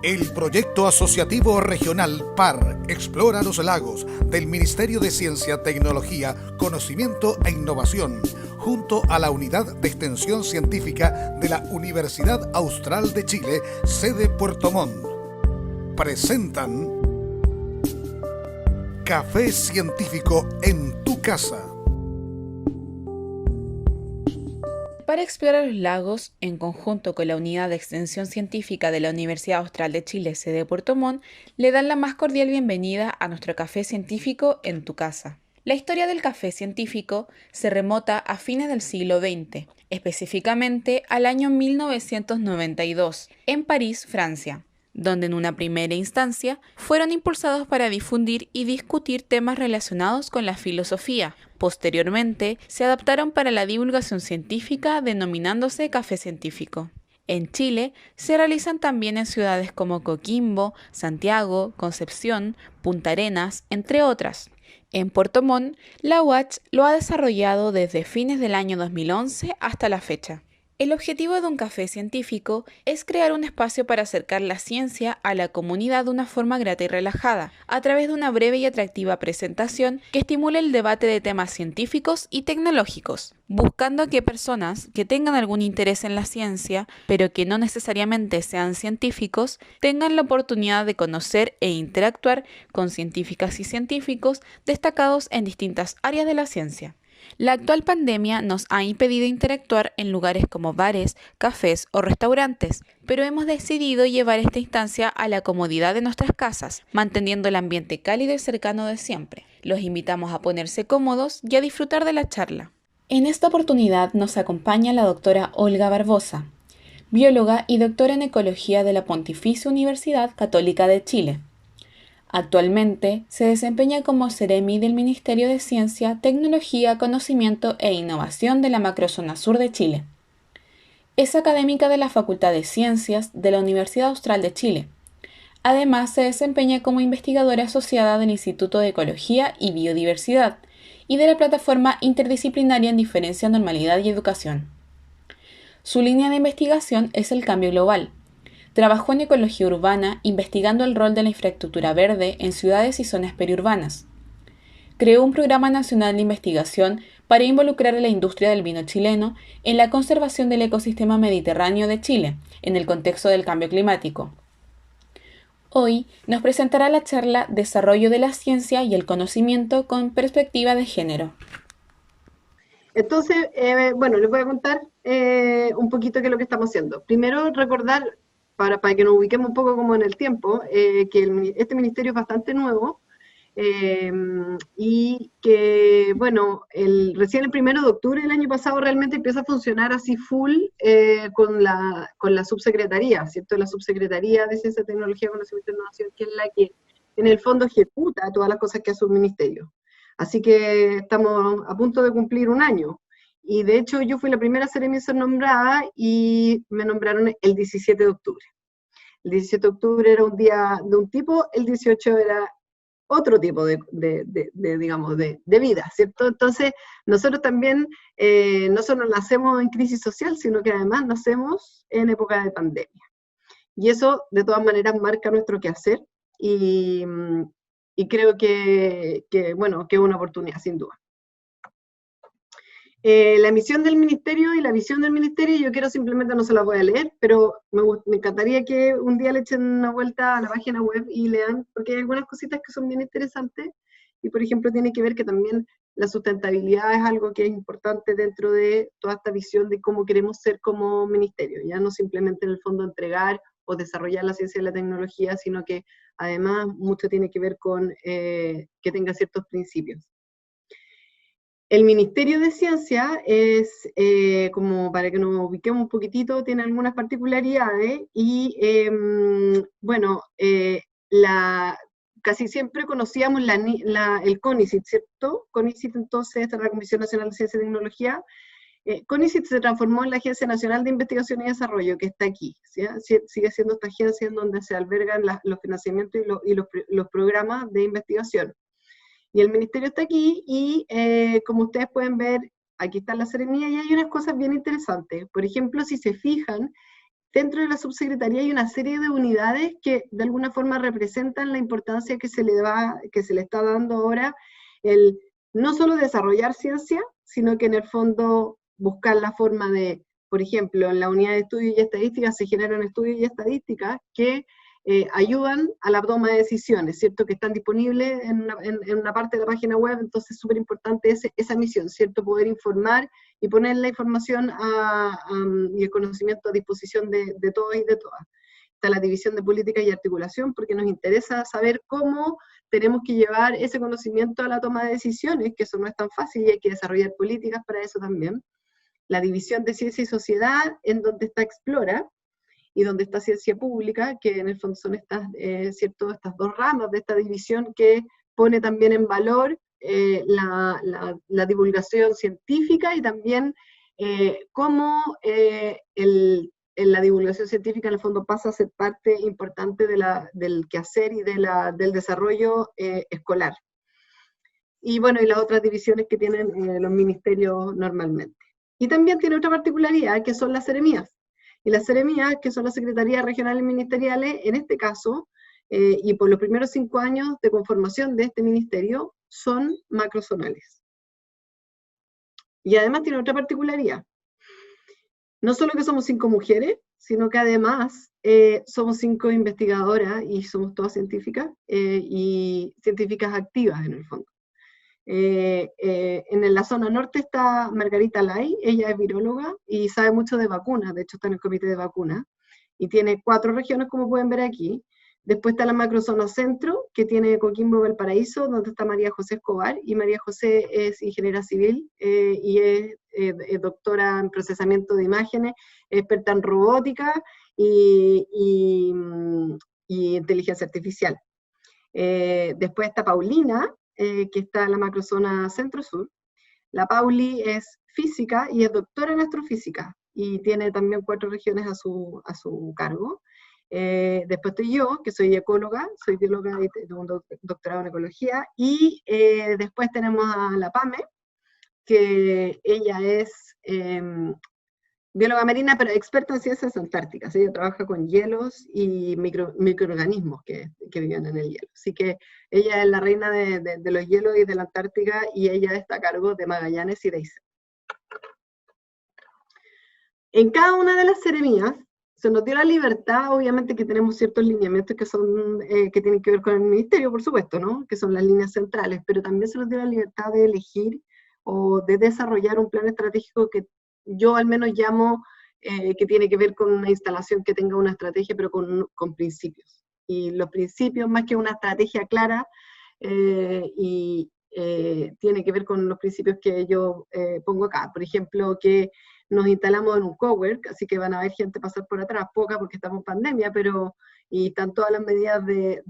El proyecto asociativo regional PAR Explora los Lagos del Ministerio de Ciencia, Tecnología, Conocimiento e Innovación, junto a la Unidad de Extensión Científica de la Universidad Austral de Chile, sede Puerto Montt, presentan Café Científico en tu casa. Para explorar los lagos, en conjunto con la Unidad de Extensión Científica de la Universidad Austral de Chile, sede Puerto Montt, le dan la más cordial bienvenida a nuestro Café Científico en tu casa. La historia del café científico se remota a fines del siglo XX, específicamente al año 1992, en París, Francia, donde en una primera instancia fueron impulsados para difundir y discutir temas relacionados con la filosofía. Posteriormente, se adaptaron para la divulgación científica denominándose café científico. En Chile, se realizan también en ciudades como Coquimbo, Santiago, Concepción, Punta Arenas, entre otras. En Puerto Montt, la UACH lo ha desarrollado desde fines del año 2011 hasta la fecha. El objetivo de un café científico es crear un espacio para acercar la ciencia a la comunidad de una forma grata y relajada, a través de una breve y atractiva presentación que estimule el debate de temas científicos y tecnológicos, buscando que personas que tengan algún interés en la ciencia, pero que no necesariamente sean científicos, tengan la oportunidad de conocer e interactuar con científicas y científicos destacados en distintas áreas de la ciencia. La actual pandemia nos ha impedido interactuar en lugares como bares, cafés o restaurantes, pero hemos decidido llevar esta instancia a la comodidad de nuestras casas, manteniendo el ambiente cálido y cercano de siempre. Los invitamos a ponerse cómodos y a disfrutar de la charla. En esta oportunidad nos acompaña la doctora Olga Barbosa, bióloga y doctora en ecología de la Pontificia Universidad Católica de Chile. Actualmente se desempeña como Seremi del Ministerio de Ciencia, Tecnología, Conocimiento e Innovación de la Macrozona Sur de Chile. Es académica de la Facultad de Ciencias de la Universidad Austral de Chile. Además, se desempeña como investigadora asociada del Instituto de Ecología y Biodiversidad y de la Plataforma Interdisciplinaria en Diferencia, Normalidad y Educación. Su línea de investigación es el cambio global. Trabajó en ecología urbana, investigando el rol de la infraestructura verde en ciudades y zonas periurbanas. Creó un programa nacional de investigación para involucrar a la industria del vino chileno en la conservación del ecosistema mediterráneo de Chile, en el contexto del cambio climático. Hoy nos presentará la charla Desarrollo de la ciencia y el conocimiento con perspectiva de género. Entonces, bueno, les voy a contar un poquito qué es lo que estamos haciendo. Primero, recordar, para que nos ubiquemos un poco como en el tiempo, que este ministerio es bastante nuevo y que, bueno, recién el 1 de octubre del año pasado realmente empieza a funcionar así full con la subsecretaría, ¿cierto? La subsecretaría de Ciencia, Tecnología, Conocimiento e Innovación, que es la que en el fondo ejecuta todas las cosas que hace un ministerio. Así que estamos a punto de cumplir un año. Y de hecho yo fui la primera Seremi en ser nombrada y me nombraron el 17 de octubre. El 17 de octubre era un día de un tipo, el 18 era otro tipo digamos, de vida, ¿cierto? Entonces, nosotros también no solo nacemos en crisis social, sino que además nacemos en época de pandemia. Y eso, de todas maneras, marca nuestro quehacer y creo bueno, que es una oportunidad, sin duda. La misión del ministerio y la visión del ministerio, yo quiero simplemente, no se las voy a leer, pero me encantaría que un día le echen una vuelta a la página web y lean, porque hay algunas cositas que son bien interesantes, y por ejemplo tiene que ver que también la sustentabilidad es algo que es importante dentro de toda esta visión de cómo queremos ser como ministerio, ya no simplemente en el fondo entregar o desarrollar la ciencia y la tecnología, sino que además mucho tiene que ver con que tenga ciertos principios. El Ministerio de Ciencia es, como para que nos ubiquemos un poquitito, tiene algunas particularidades y, bueno, casi siempre conocíamos el CONICIT, ¿cierto? CONICIT entonces, esta es la Comisión Nacional de Ciencia y Tecnología. CONICIT se transformó en la Agencia Nacional de Investigación y Desarrollo, que está aquí, ¿sí? Sigue siendo esta agencia en donde se albergan los financiamientos y los programas de investigación. Y el ministerio está aquí y como ustedes pueden ver, aquí está la Seremía y hay unas cosas bien interesantes. Por ejemplo, si se fijan, dentro de la subsecretaría hay una serie de unidades que de alguna forma representan la importancia que se le está dando ahora el no solo desarrollar ciencia, sino que en el fondo buscar la forma de, por ejemplo, en la unidad de estudios y estadísticas se generan estudios y estadísticas que ayudan a la toma de decisiones, ¿cierto? Que están disponibles en una parte de la página web, entonces es súper importante esa misión, ¿cierto? Poder informar y poner la información y el conocimiento a disposición de todos y de todas. Está la división de política y articulación, porque nos interesa saber cómo tenemos que llevar ese conocimiento a la toma de decisiones, que eso no es tan fácil y hay que desarrollar políticas para eso también. La división de ciencia y sociedad, en donde está Explora, y donde está ciencia pública, que en el fondo son estas dos ramas de esta división que pone también en valor la divulgación científica y también cómo la divulgación científica en el fondo pasa a ser parte importante del quehacer y del desarrollo escolar. Y bueno, y las otras divisiones que tienen los ministerios normalmente. Y también tiene otra particularidad, que son las seremías. Y las seremías, que son las secretarías regionales ministeriales, en este caso, y por los primeros 5 años de conformación de este ministerio, son macrozonales. Y además tiene otra particularidad. No solo que somos 5 mujeres, sino que además somos 5 investigadoras y somos todas científicas y científicas activas en el fondo. En la zona norte está Margarita Lai, ella es viróloga y sabe mucho de vacunas, de hecho está en el comité de vacunas, y tiene 4 regiones como pueden ver aquí. Después está la macrozona centro, que tiene Coquimbo Valparaíso, donde está María José Escobar, y María José es ingeniera civil y es doctora en procesamiento de imágenes, experta en robótica y inteligencia artificial. Después está Paulina, que está en la macrozona centro-sur. La Pauli es física y es doctora en astrofísica, y tiene también 4 regiones a su cargo. Después estoy yo, que soy ecóloga, soy bióloga y tengo un doctorado en ecología, y después tenemos a la Pame, que ella es bióloga marina, pero experta en ciencias antárticas. Ella trabaja con hielos y microorganismos que viven en el hielo. Así que ella es la reina de los hielos y de la Antártica, y ella está a cargo de Magallanes y de ICE. En cada una de las seremías se nos dio la libertad, obviamente que tenemos ciertos lineamientos que tienen que ver con el ministerio, por supuesto, ¿no? Que son las líneas centrales, pero también se nos dio la libertad de elegir o de desarrollar un plan estratégico que yo al menos llamo que tiene que ver con una instalación que tenga una estrategia, pero con principios. Y los principios, más que una estrategia clara, tiene que ver con los principios que yo pongo acá. Por ejemplo, que nos instalamos en un cowork, así que van a haber gente pasar por atrás, poca porque estamos en pandemia, y están todas las medidas de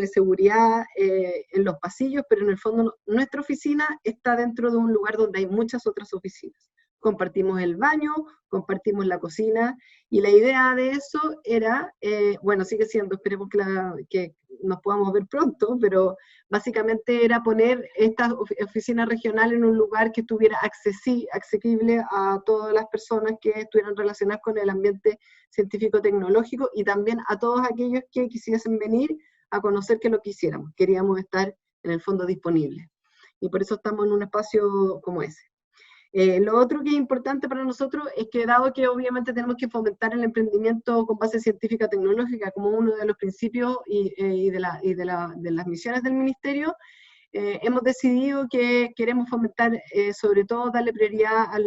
seguridad en los pasillos, pero en el fondo nuestra oficina está dentro de un lugar donde hay muchas otras oficinas. Compartimos el baño, compartimos la cocina, y la idea de eso era, bueno, sigue siendo, esperemos que nos podamos ver pronto, pero básicamente era poner esta oficina regional en un lugar que estuviera accesible a todas las personas que estuvieran relacionadas con el ambiente científico-tecnológico, y también a todos aquellos que quisiesen venir a conocer que lo quisiéramos. Queríamos estar en el fondo disponibles. Y por eso estamos en un espacio como ese. Lo otro que es importante para nosotros es que, dado que obviamente tenemos que fomentar el emprendimiento con base científica tecnológica como uno de los principios y de las misiones del ministerio, hemos decidido que queremos fomentar, sobre todo darle prioridad a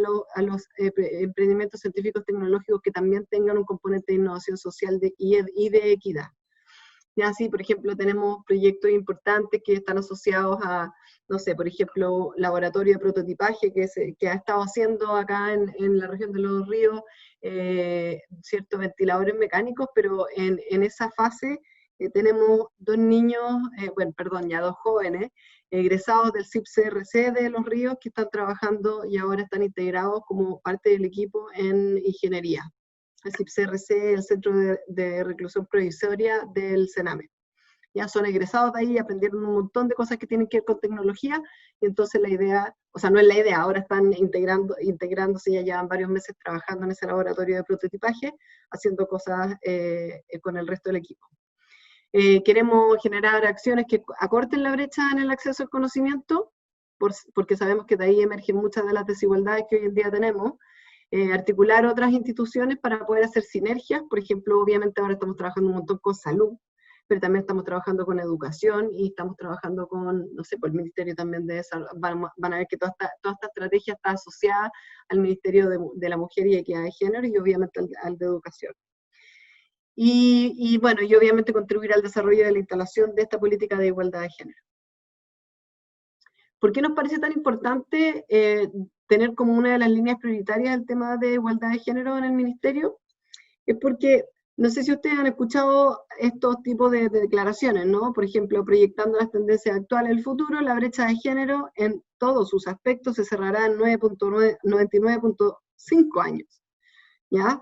los emprendimientos científicos tecnológicos que también tengan un componente de innovación social y de equidad. Y así, por ejemplo, tenemos proyectos importantes que están asociados a, no sé, por ejemplo, laboratorio de prototipaje que ha estado haciendo acá en la región de Los Ríos, ciertos ventiladores mecánicos, pero en esa fase tenemos 2 niños, ya 2 jóvenes, egresados del CIP-CRC de Los Ríos, que están trabajando y ahora están integrados como parte del equipo en ingeniería. El CIP-CRC, el Centro de Reclusión Provisoria del CENAME. ya son egresados de ahí, aprendieron un montón de cosas que tienen que ver con tecnología, y entonces la idea, o sea, no es la idea, ahora están integrándose, ya llevan varios meses trabajando en ese laboratorio de prototipaje, haciendo cosas con el resto del equipo. Queremos generar acciones que acorten la brecha en el acceso al conocimiento, porque sabemos que de ahí emergen muchas de las desigualdades que hoy en día tenemos, articular otras instituciones para poder hacer sinergias. Por ejemplo, obviamente ahora estamos trabajando un montón con salud, pero también estamos trabajando con educación y estamos trabajando con, no sé, por el Ministerio también de Desarrollo. Van a ver que toda esta estrategia está asociada al Ministerio de la Mujer y Equidad de Género y obviamente al de Educación. Y bueno, y obviamente contribuir al desarrollo de la instalación de esta política de igualdad de género. ¿Por qué nos parece tan importante tener como una de las líneas prioritarias el tema de igualdad de género en el ministerio? Es porque, no sé si ustedes han escuchado estos tipos de declaraciones, ¿no? Por ejemplo, proyectando las tendencias actuales del futuro, la brecha de género en todos sus aspectos se cerrará en 99.5 años, ¿ya?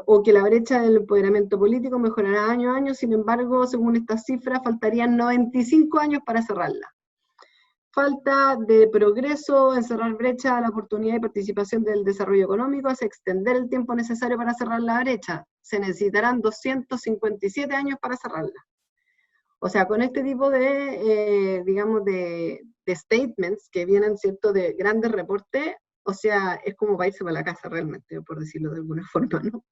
O que la brecha del empoderamiento político mejorará año a año, sin embargo, según estas cifras, faltarían 95 años para cerrarla. Falta de progreso en cerrar brecha a la oportunidad y participación del desarrollo económico hace extender el tiempo necesario para cerrar la brecha. Se necesitarán 257 años para cerrarla. O sea, con este tipo de, digamos, de statements que vienen, ¿cierto?, de grandes reportes, o sea, es como para irse para la casa realmente, por decirlo de alguna forma, ¿no?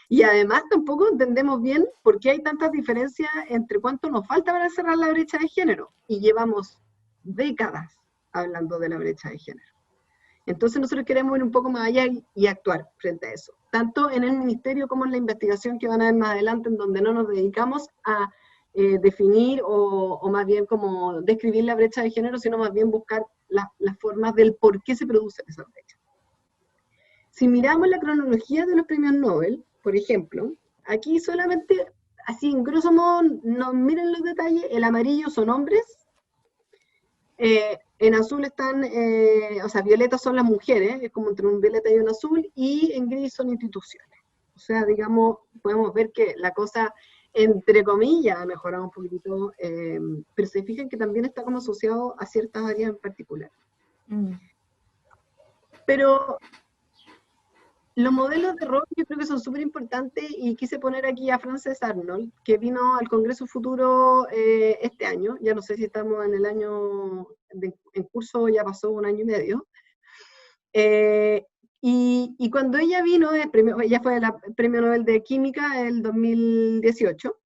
Y además tampoco entendemos bien por qué hay tantas diferencias entre cuánto nos falta para cerrar la brecha de género. Y llevamos décadas hablando de la brecha de género. Entonces nosotros queremos ir un poco más allá y actuar frente a eso, tanto en el ministerio como en la investigación que van a ver más adelante, en donde no nos dedicamos a definir o más bien como describir la brecha de género, sino más bien buscar las formas del por qué se produce esa brecha. Si miramos la cronología de los premios Nobel, por ejemplo, aquí solamente, así en grosso modo, no miren los detalles, el amarillo son hombres, en azul están, o sea, violetas son las mujeres, es como entre un violeta y un azul, y en gris son instituciones. O sea, digamos, podemos ver que la cosa, entre comillas, ha mejorado un poquitito, pero se fijan que también está como asociado a ciertas áreas en particular. Pero los modelos de rol yo creo que son súper importantes y quise poner aquí a Frances Arnold, que vino al Congreso Futuro este año, ya no sé si estamos en el año en curso, ya pasó un año y medio, y cuando ella vino, ella fue el Premio Nobel de Química el 2018,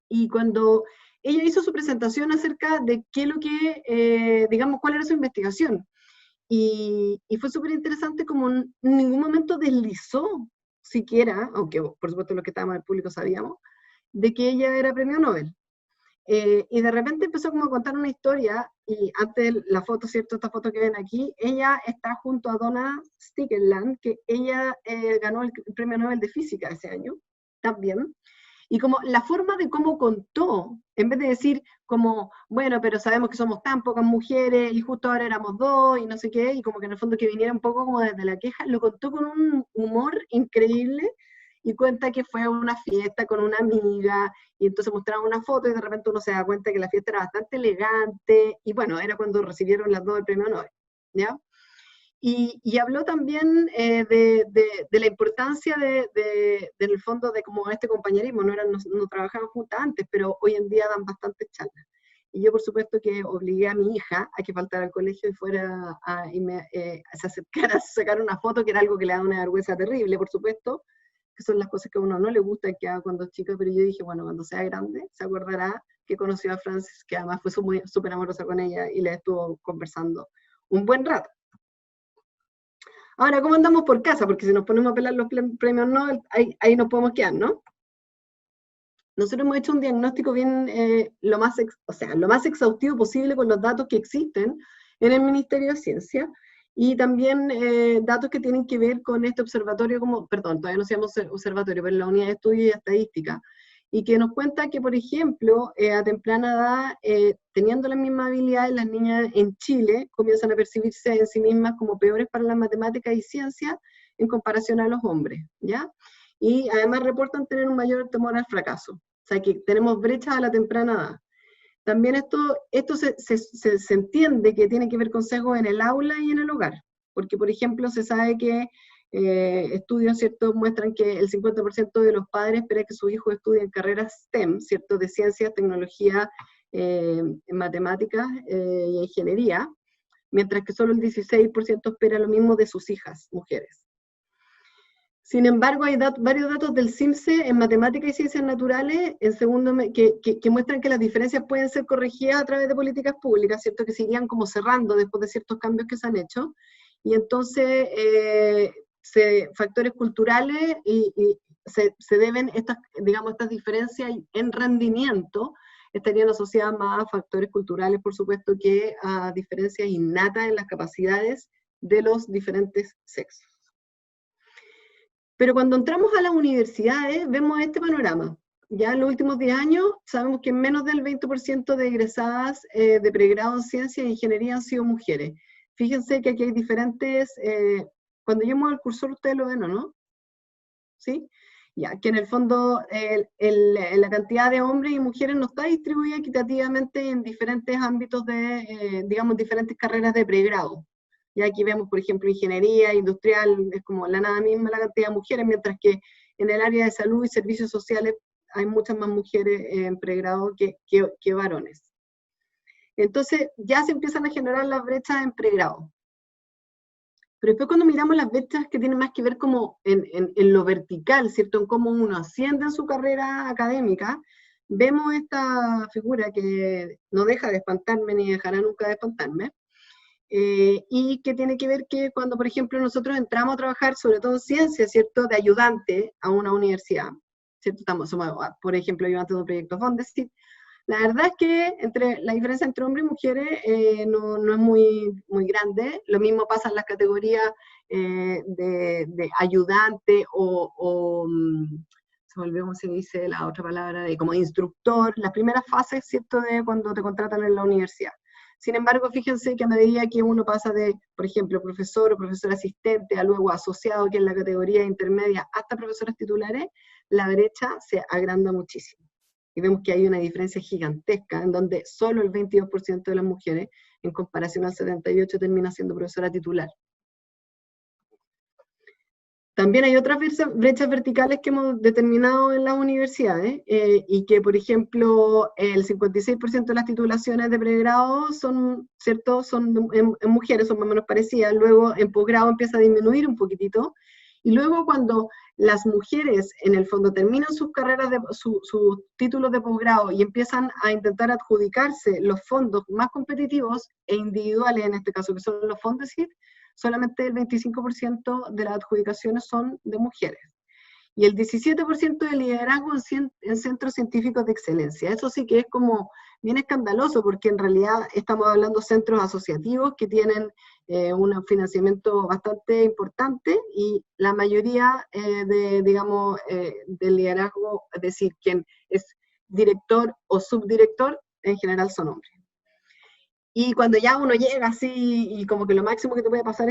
y cuando ella hizo su presentación acerca de qué es lo que, digamos, cuál era su investigación, y fue súper interesante como en ningún momento deslizó siquiera, aunque por supuesto los que estábamos en el público sabíamos, de que ella era premio Nobel. Y de repente empezó como a contar una historia, y antes la foto, ¿cierto? Esta foto que ven aquí, ella está junto a Donna Stikland, que ella ganó el premio Nobel de Física ese año, también. Y como la forma de cómo contó, en vez de decir como, bueno, pero sabemos que somos tan pocas mujeres y justo ahora éramos dos y no sé qué, y como que en el fondo que viniera un poco como desde la queja, lo contó con un humor increíble y cuenta que fue a una fiesta con una amiga y entonces mostraba una foto y de repente uno se da cuenta que la fiesta era bastante elegante y bueno, era cuando recibieron las dos el premio Nobel, ¿ya? Y habló también de la importancia en el fondo de como este compañerismo, no trabajaban juntas antes, pero hoy en día dan bastantes charlas. Y yo por supuesto que obligué a mi hija a que faltara al colegio y fuera se acercara a sacar una foto, que era algo que le da una vergüenza terrible, por supuesto, que son las cosas que a uno no le gusta que haga cuando es chica, pero yo dije, bueno, cuando sea grande, se acordará que conoció a Frances, que además fue súper amorosa con ella y le estuvo conversando un buen rato. Ahora, ¿cómo andamos por casa? Porque si nos ponemos a pelar los premios Nobel, ahí nos podemos quedar, ¿no? Nosotros hemos hecho un diagnóstico bien, lo más exhaustivo posible con los datos que existen en el Ministerio de Ciencia, y también datos que tienen que ver con este observatorio, todavía no se llama observatorio, pero la Unidad de Estudio y Estadística, y que nos cuenta que, por ejemplo, a temprana edad, teniendo las mismas habilidades, las niñas en Chile comienzan a percibirse en sí mismas como peores para las matemáticas y ciencias en comparación a los hombres, ¿ya? Y además reportan tener un mayor temor al fracaso. sea que tenemos brechas a la temprana edad. También esto se entiende que tiene que ver con sesgos en el aula y en el hogar, porque por ejemplo se sabe que estudios, ¿cierto?, muestran que el 50% de los padres espera que sus hijos estudien carreras STEM, ¿cierto?, de ciencias, tecnología, matemáticas y ingeniería, mientras que solo el 16% espera lo mismo de sus hijas, mujeres. Sin embargo, hay varios datos del CIMSE en matemáticas y ciencias naturales en segundo que muestran que las diferencias pueden ser corregidas a través de políticas públicas, ¿cierto?, que se irían como cerrando después de ciertos cambios que se han hecho, y entonces factores culturales se deben, estas diferencias en rendimiento estarían asociadas más a factores culturales, por supuesto, que a diferencias innatas en las capacidades de los diferentes sexos. Pero cuando entramos a las universidades, vemos este panorama. Ya en los últimos 10 años, sabemos que menos del 20% de egresadas de pregrado en ciencia e ingeniería han sido mujeres. Fíjense que aquí hay diferentes, cuando lleguemos al cursor ustedes lo ven, ¿o no? ¿Sí? Ya, que en el fondo la cantidad de hombres y mujeres no está distribuida equitativamente en diferentes ámbitos de, diferentes carreras de pregrado. Y aquí vemos, por ejemplo, ingeniería industrial, es como la nada misma la cantidad de mujeres, mientras que en el área de salud y servicios sociales hay muchas más mujeres en pregrado que varones. Entonces ya se empiezan a generar las brechas en pregrado. Pero después cuando miramos las brechas que tienen más que ver como en lo vertical, ¿cierto?, en cómo uno asciende en su carrera académica, vemos esta figura que no deja de espantarme ni dejará nunca de espantarme, y que tiene que ver que cuando, por ejemplo, nosotros entramos a trabajar, sobre todo en ciencia, ¿cierto?, de ayudante a una universidad, ¿cierto?, somos, por ejemplo, ayudantes de un proyecto Fondesit. La verdad es que la diferencia entre hombres y mujeres no es muy grande. Lo mismo pasa en las categorías de ayudante se me olvidó cómo se dice la otra palabra, de como instructor, las primeras fases, ¿cierto?, de cuando te contratan en la universidad. Sin embargo, fíjense que a medida que uno pasa de, por ejemplo, profesor o profesor asistente a luego asociado, que es la categoría intermedia, hasta profesores titulares, la brecha se agranda muchísimo. Y vemos que hay una diferencia gigantesca, en donde solo el 22% de las mujeres, en comparación al 78%, termina siendo profesora titular. También hay otras brechas verticales que hemos determinado en las universidades, y que, por ejemplo, el 56% de las titulaciones de pregrado son, ¿cierto?, son en mujeres, son más o menos parecidas. Luego en posgrado empieza a disminuir un poquitito, y luego cuando las mujeres en el fondo terminan sus carreras, sus títulos de posgrado y empiezan a intentar adjudicarse los fondos más competitivos e individuales, en este caso que son los Fondesit, solamente el 25% de las adjudicaciones son de mujeres. Y el 17% de liderazgo en centros científicos de excelencia. Eso sí que es como bien escandaloso, porque en realidad estamos hablando de centros asociativos que tienen un financiamiento bastante importante, y la mayoría del liderazgo, es decir, quien es director o subdirector, en general son hombres. Y cuando ya uno llega así, y como que lo máximo que te puede pasar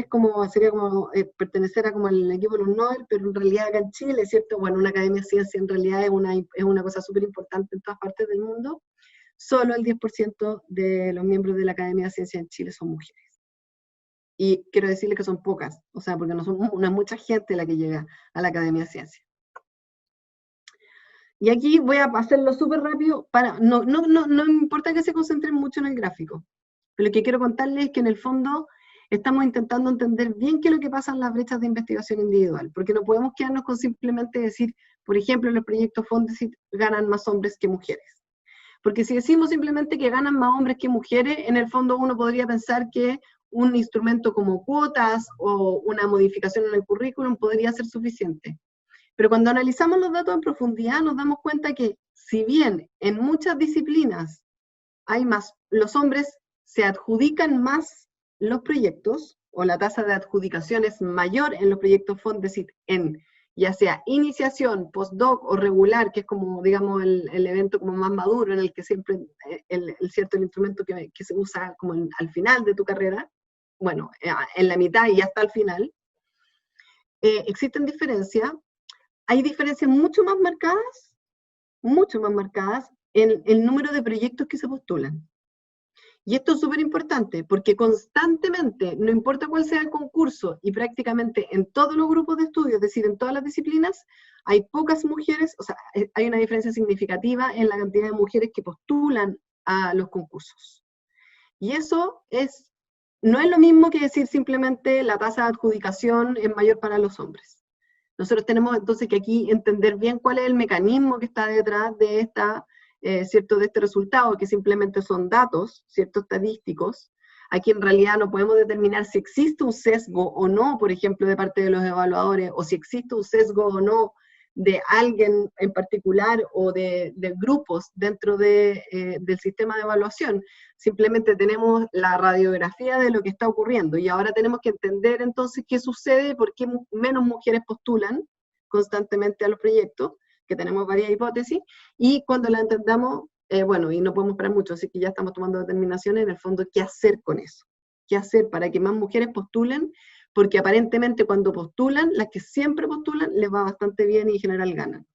sería como pertenecer a como el equipo de los Nobel, pero en realidad acá en Chile, ¿cierto? Bueno, una academia de ciencia en realidad es una cosa súper importante en todas partes del mundo. Solo el 10% de los miembros de la Academia de Ciencia en Chile son mujeres. Y quiero decirles que son pocas, o sea, porque no es mucha gente la que llega a la Academia de Ciencia. Y aquí voy a hacerlo súper rápido, no me importa que se concentren mucho en el gráfico. Pero lo que quiero contarles es que en el fondo estamos intentando entender bien qué es lo que pasa en las brechas de investigación individual, porque no podemos quedarnos con simplemente decir, por ejemplo, en los proyectos Fondesit ganan más hombres que mujeres. Porque si decimos simplemente que ganan más hombres que mujeres, en el fondo uno podría pensar que un instrumento como cuotas o una modificación en el currículum podría ser suficiente. Pero cuando analizamos los datos en profundidad nos damos cuenta que si bien en muchas disciplinas los hombres se adjudican más los proyectos, o la tasa de adjudicación es mayor en los proyectos Fondesit en ya sea iniciación, postdoc o regular, que es como, digamos, el evento como más maduro, en el que siempre el instrumento que se usa como al final de tu carrera, bueno, en la mitad y hasta el final, existen diferencias. Hay diferencias mucho más marcadas mucho más marcadas en el número de proyectos que se postulan. Y esto es súper importante, porque constantemente, no importa cuál sea el concurso, y prácticamente en todos los grupos de estudio, es decir, en todas las disciplinas, hay pocas mujeres, o sea, hay una diferencia significativa en la cantidad de mujeres que postulan a los concursos. Y eso no es lo mismo que decir simplemente la tasa de adjudicación es mayor para los hombres. Nosotros tenemos entonces que aquí entender bien cuál es el mecanismo que está detrás de ¿cierto? De este resultado, que simplemente son datos, ¿cierto? Estadísticos. Aquí en realidad no podemos determinar si existe un sesgo o no, por ejemplo, de parte de los evaluadores, o si existe un sesgo o no de alguien en particular o de grupos dentro del sistema de evaluación. Simplemente tenemos la radiografía de lo que está ocurriendo y ahora tenemos que entender entonces qué sucede, por qué menos mujeres postulan constantemente a los proyectos, que tenemos varias hipótesis, y cuando la entendamos, bueno, y no podemos esperar mucho, así que ya estamos tomando determinaciones en el fondo, qué hacer con eso, qué hacer para que más mujeres postulen, porque aparentemente cuando postulan, las que siempre postulan, les va bastante bien y en general ganan.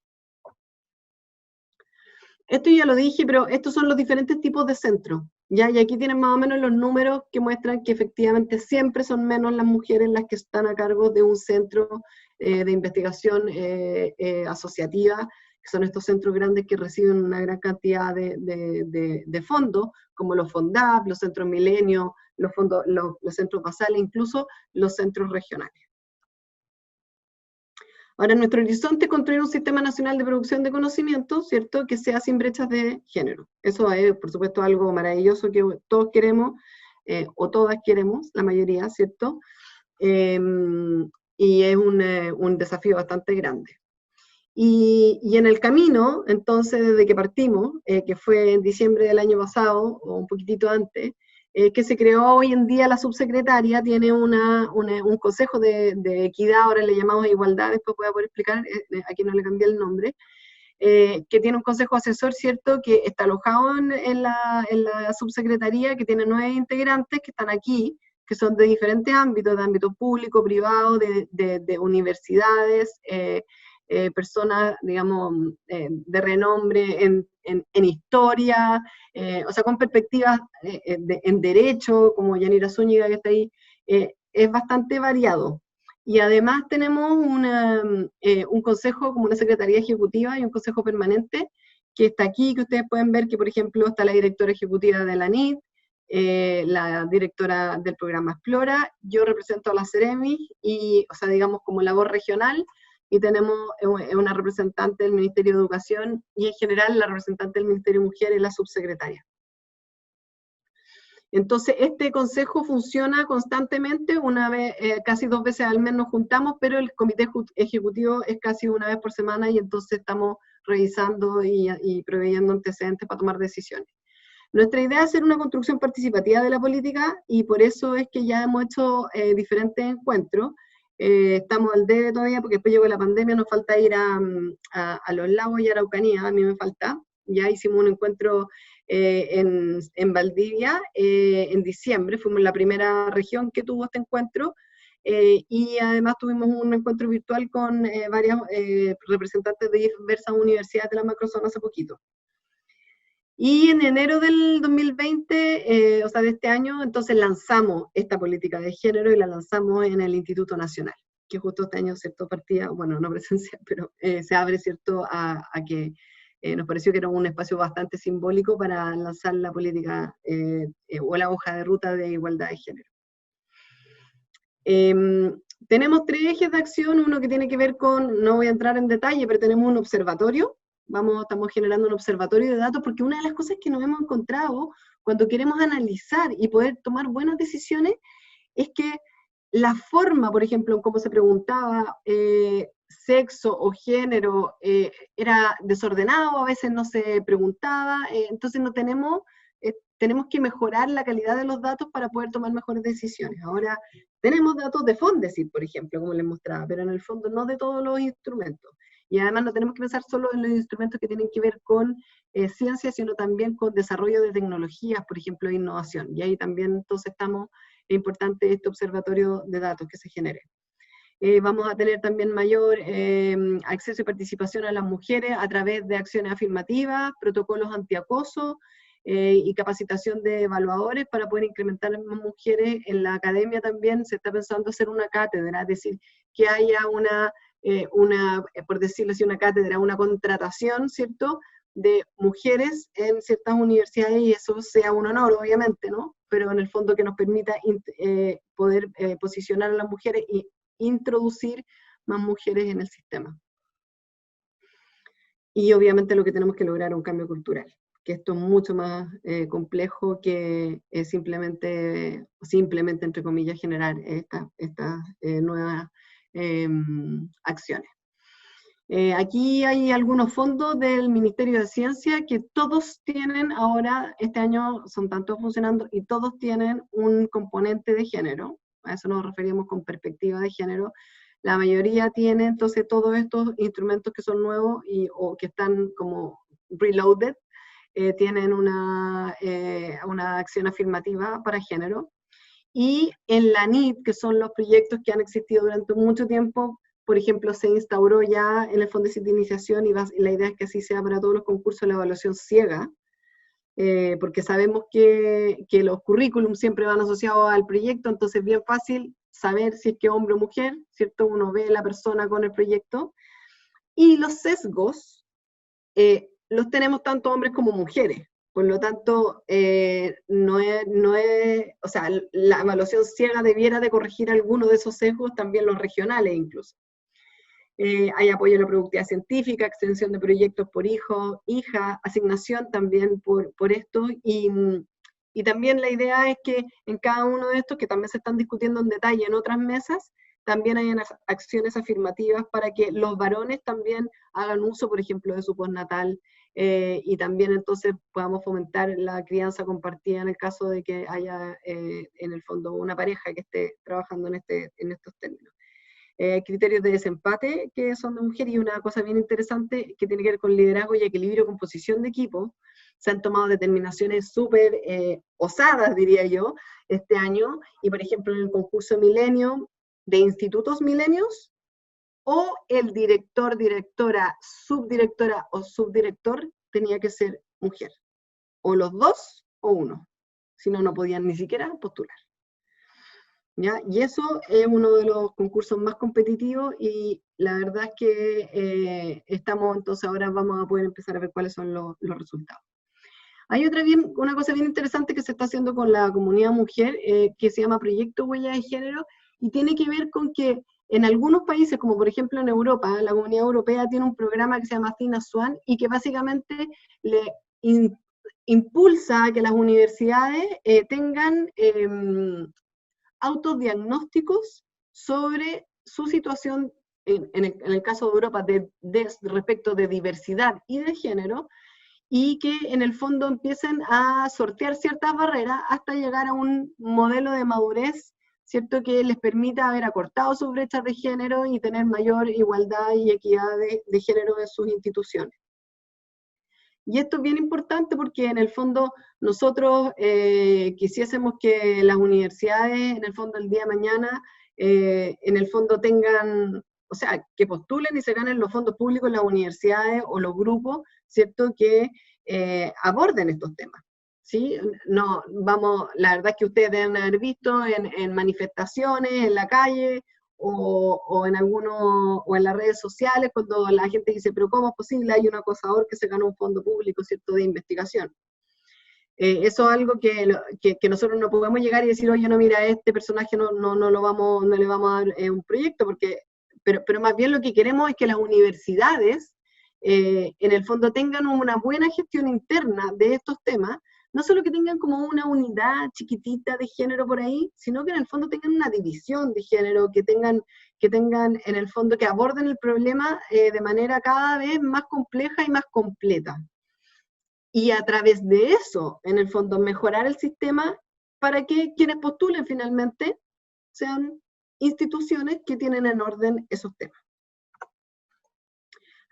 Esto ya lo dije, pero estos son los diferentes tipos de centros, ¿ya? Y aquí tienen más o menos los números que muestran que efectivamente siempre son menos las mujeres las que están a cargo de un centro de investigación asociativa, que son estos centros grandes que reciben una gran cantidad de fondos, como los FONDAP, los centros Milenio, los centros basales, incluso los centros regionales. Ahora, nuestro horizonte es construir un sistema nacional de producción de conocimiento, ¿cierto?, que sea sin brechas de género. Eso es, por supuesto, algo maravilloso que todos queremos, o todas queremos, la mayoría, ¿cierto? Y es un desafío bastante grande. Y en el camino, entonces, desde que partimos, que fue en diciembre del año pasado, o un poquitito antes, que se creó hoy en día la subsecretaria, tiene un consejo de equidad, ahora le llamamos igualdad, después voy a poder explicar, aquí no le cambié el nombre, que tiene un consejo asesor, ¿cierto?, que está alojado en la subsecretaría, que tiene 9 integrantes que están aquí, que son de diferentes ámbitos, de ámbito público, privado, de universidades, personas, digamos, de renombre en historia, o sea, con perspectivas en derecho, como Yanira Zúñiga que está ahí, es bastante variado. Y además tenemos un consejo, como una secretaría ejecutiva y un consejo permanente, que está aquí, que ustedes pueden ver que, por ejemplo, está la directora ejecutiva de la NID, la directora del programa Explora, yo represento a la Ceremi, y, o sea, digamos, como la voz regional, y tenemos una representante del Ministerio de Educación, y en general la representante del Ministerio de Mujer es la subsecretaria. Entonces, este consejo funciona constantemente, una vez, casi 2 veces al mes nos juntamos, pero el comité ejecutivo es casi una vez por semana, y entonces estamos revisando y proveyendo antecedentes para tomar decisiones. Nuestra idea es hacer una construcción participativa de la política, y por eso es que ya hemos hecho diferentes encuentros. Estamos al debe todavía, porque después llegó la pandemia, nos falta ir a Los Lagos y a Araucanía, a mí me falta. Ya hicimos un encuentro en Valdivia en diciembre, fuimos la primera región que tuvo este encuentro, y además tuvimos un encuentro virtual con varios representantes de diversas universidades de la macrozona hace poquito. Y en enero del 2020, o sea, de este año, entonces lanzamos esta política de género y la lanzamos en el Instituto Nacional, que justo este año, ¿cierto?, partía, bueno, no presencial, pero se abre, ¿cierto?, a que nos pareció que era un espacio bastante simbólico para lanzar la política o la hoja de ruta de igualdad de género. Tenemos 3 ejes de acción, uno que tiene que ver con, no voy a entrar en detalle, pero tenemos un observatorio. Estamos generando un observatorio de datos, porque una de las cosas que nos hemos encontrado cuando queremos analizar y poder tomar buenas decisiones es que la forma, por ejemplo, en cómo se preguntaba sexo o género era desordenado, a veces no se preguntaba, entonces no tenemos que mejorar la calidad de los datos para poder tomar mejores decisiones. Ahora tenemos datos de Fondesit, por ejemplo, como les mostraba, pero en el fondo no de todos los instrumentos. Y además no tenemos que pensar solo en los instrumentos que tienen que ver con ciencia, sino también con desarrollo de tecnologías, por ejemplo, de innovación. Y ahí también entonces es importante este observatorio de datos que se genere. Vamos a tener también mayor acceso y participación a las mujeres a través de acciones afirmativas, protocolos antiacoso y capacitación de evaluadores para poder incrementar más mujeres. En la academia también se está pensando hacer una cátedra, es decir, que haya por decirlo así, una cátedra, una contratación, ¿cierto?, de mujeres en ciertas universidades, y eso sea un honor, obviamente, ¿no? Pero en el fondo que nos permita poder posicionar a las mujeres y introducir más mujeres en el sistema. Y obviamente lo que tenemos que lograr es un cambio cultural, que esto es mucho más complejo que simplemente, entre comillas, generar estas nuevas acciones. Aquí hay algunos fondos del Ministerio de Ciencia que todos tienen ahora, este año son tantos funcionando, y todos tienen un componente de género. A eso nos referimos con perspectiva de género. La mayoría tiene entonces todos estos instrumentos que son nuevos o que están como reloaded, tienen una acción afirmativa para género. Y en la NIT, que son los proyectos que han existido durante mucho tiempo, por ejemplo, se instauró ya en el Fondo de Iniciación, y la idea es que así sea para todos los concursos, la evaluación ciega, porque sabemos que los currículums siempre van asociados al proyecto, entonces es bien fácil saber si es que hombre o mujer, ¿cierto? Uno ve la persona con el proyecto, y los sesgos los tenemos tanto hombres como mujeres. Por lo tanto, o sea, la evaluación ciega debiera de corregir alguno de esos sesgos, también los regionales incluso. Hay apoyo a la productividad científica, extensión de proyectos por hijo, hija, asignación también por esto, y también la idea es que en cada uno de estos, que también se están discutiendo en detalle en otras mesas, también hay acciones afirmativas para que los varones también hagan uso, por ejemplo, de su postnatal, y también entonces podamos fomentar la crianza compartida en el caso de que haya en el fondo una pareja que esté trabajando en estos términos. Criterios de desempate que son de mujer, y una cosa bien interesante que tiene que ver con liderazgo y equilibrio, composición de equipo. Se han tomado determinaciones súper osadas, diría yo, este año, y por ejemplo en el concurso Milenio de institutos milenios, o el director, directora, subdirectora o subdirector tenía que ser mujer, o los dos o uno, si no, no podían ni siquiera postular. ¿Ya? Y eso es uno de los concursos más competitivos, y la verdad es que entonces ahora vamos a poder empezar a ver cuáles son los resultados. Hay una cosa bien interesante que se está haciendo con la comunidad mujer, que se llama Proyecto Huella de Género, y tiene que ver con que en algunos países, como por ejemplo en Europa, la Comunidad Europea tiene un programa que se llama Athena Swan, y que básicamente le impulsa a que las universidades tengan autodiagnósticos sobre su situación, en el caso de Europa, respecto de diversidad y de género, y que en el fondo empiecen a sortear ciertas barreras hasta llegar a un modelo de madurez, ¿cierto?, que les permita haber acortado sus brechas de género y tener mayor igualdad y equidad de género en sus instituciones. Y esto es bien importante porque en el fondo nosotros quisiésemos que las universidades, en el fondo el día de mañana, en el fondo tengan, o sea, que postulen y se ganen los fondos públicos en las universidades o los grupos, ¿cierto?, que aborden estos temas. ¿Sí? No, la verdad es que ustedes deben haber visto en manifestaciones, en la calle, o en las redes sociales, cuando la gente dice, pero ¿cómo es posible? Hay un acosador que se ganó un fondo público, ¿cierto?, de investigación. Eso es algo que nosotros no podemos llegar y decir, oye, no, mira, este personaje no le vamos a dar un proyecto, pero más bien lo que queremos es que las universidades, en el fondo, tengan una buena gestión interna de estos temas, no solo que tengan como una unidad chiquitita de género por ahí, sino que en el fondo tengan una división de género, que tengan en el fondo, que aborden el problema de manera cada vez más compleja y más completa. Y a través de eso, en el fondo, mejorar el sistema para que quienes postulen finalmente sean instituciones que tienen en orden esos temas.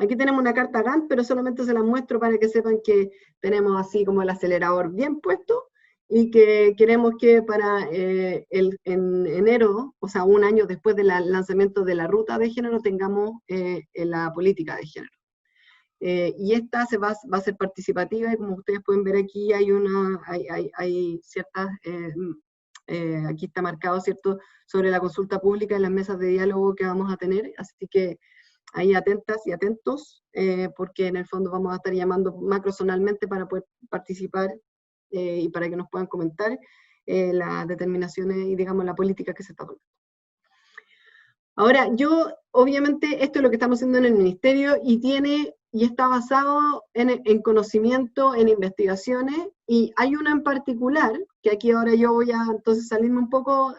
Aquí tenemos una carta Gantt, pero solamente se la muestro para que sepan que tenemos así como el acelerador bien puesto, y que queremos que para en enero, o sea, un año después del lanzamiento de la ruta de género, tengamos la política de género. Y esta va a ser participativa, y como ustedes pueden ver aquí, hay ciertas, aquí está marcado, ¿cierto?, sobre la consulta pública y las mesas de diálogo que vamos a tener, así que ahí atentas y atentos, porque en el fondo vamos a estar llamando macrozonalmente para poder participar y para que nos puedan comentar las determinaciones y, digamos, la política que se está tomando. Ahora, obviamente, esto es lo que estamos haciendo en el ministerio y está basado en conocimiento, en investigaciones, y hay una en particular, que aquí ahora yo voy a entonces salirme un poco,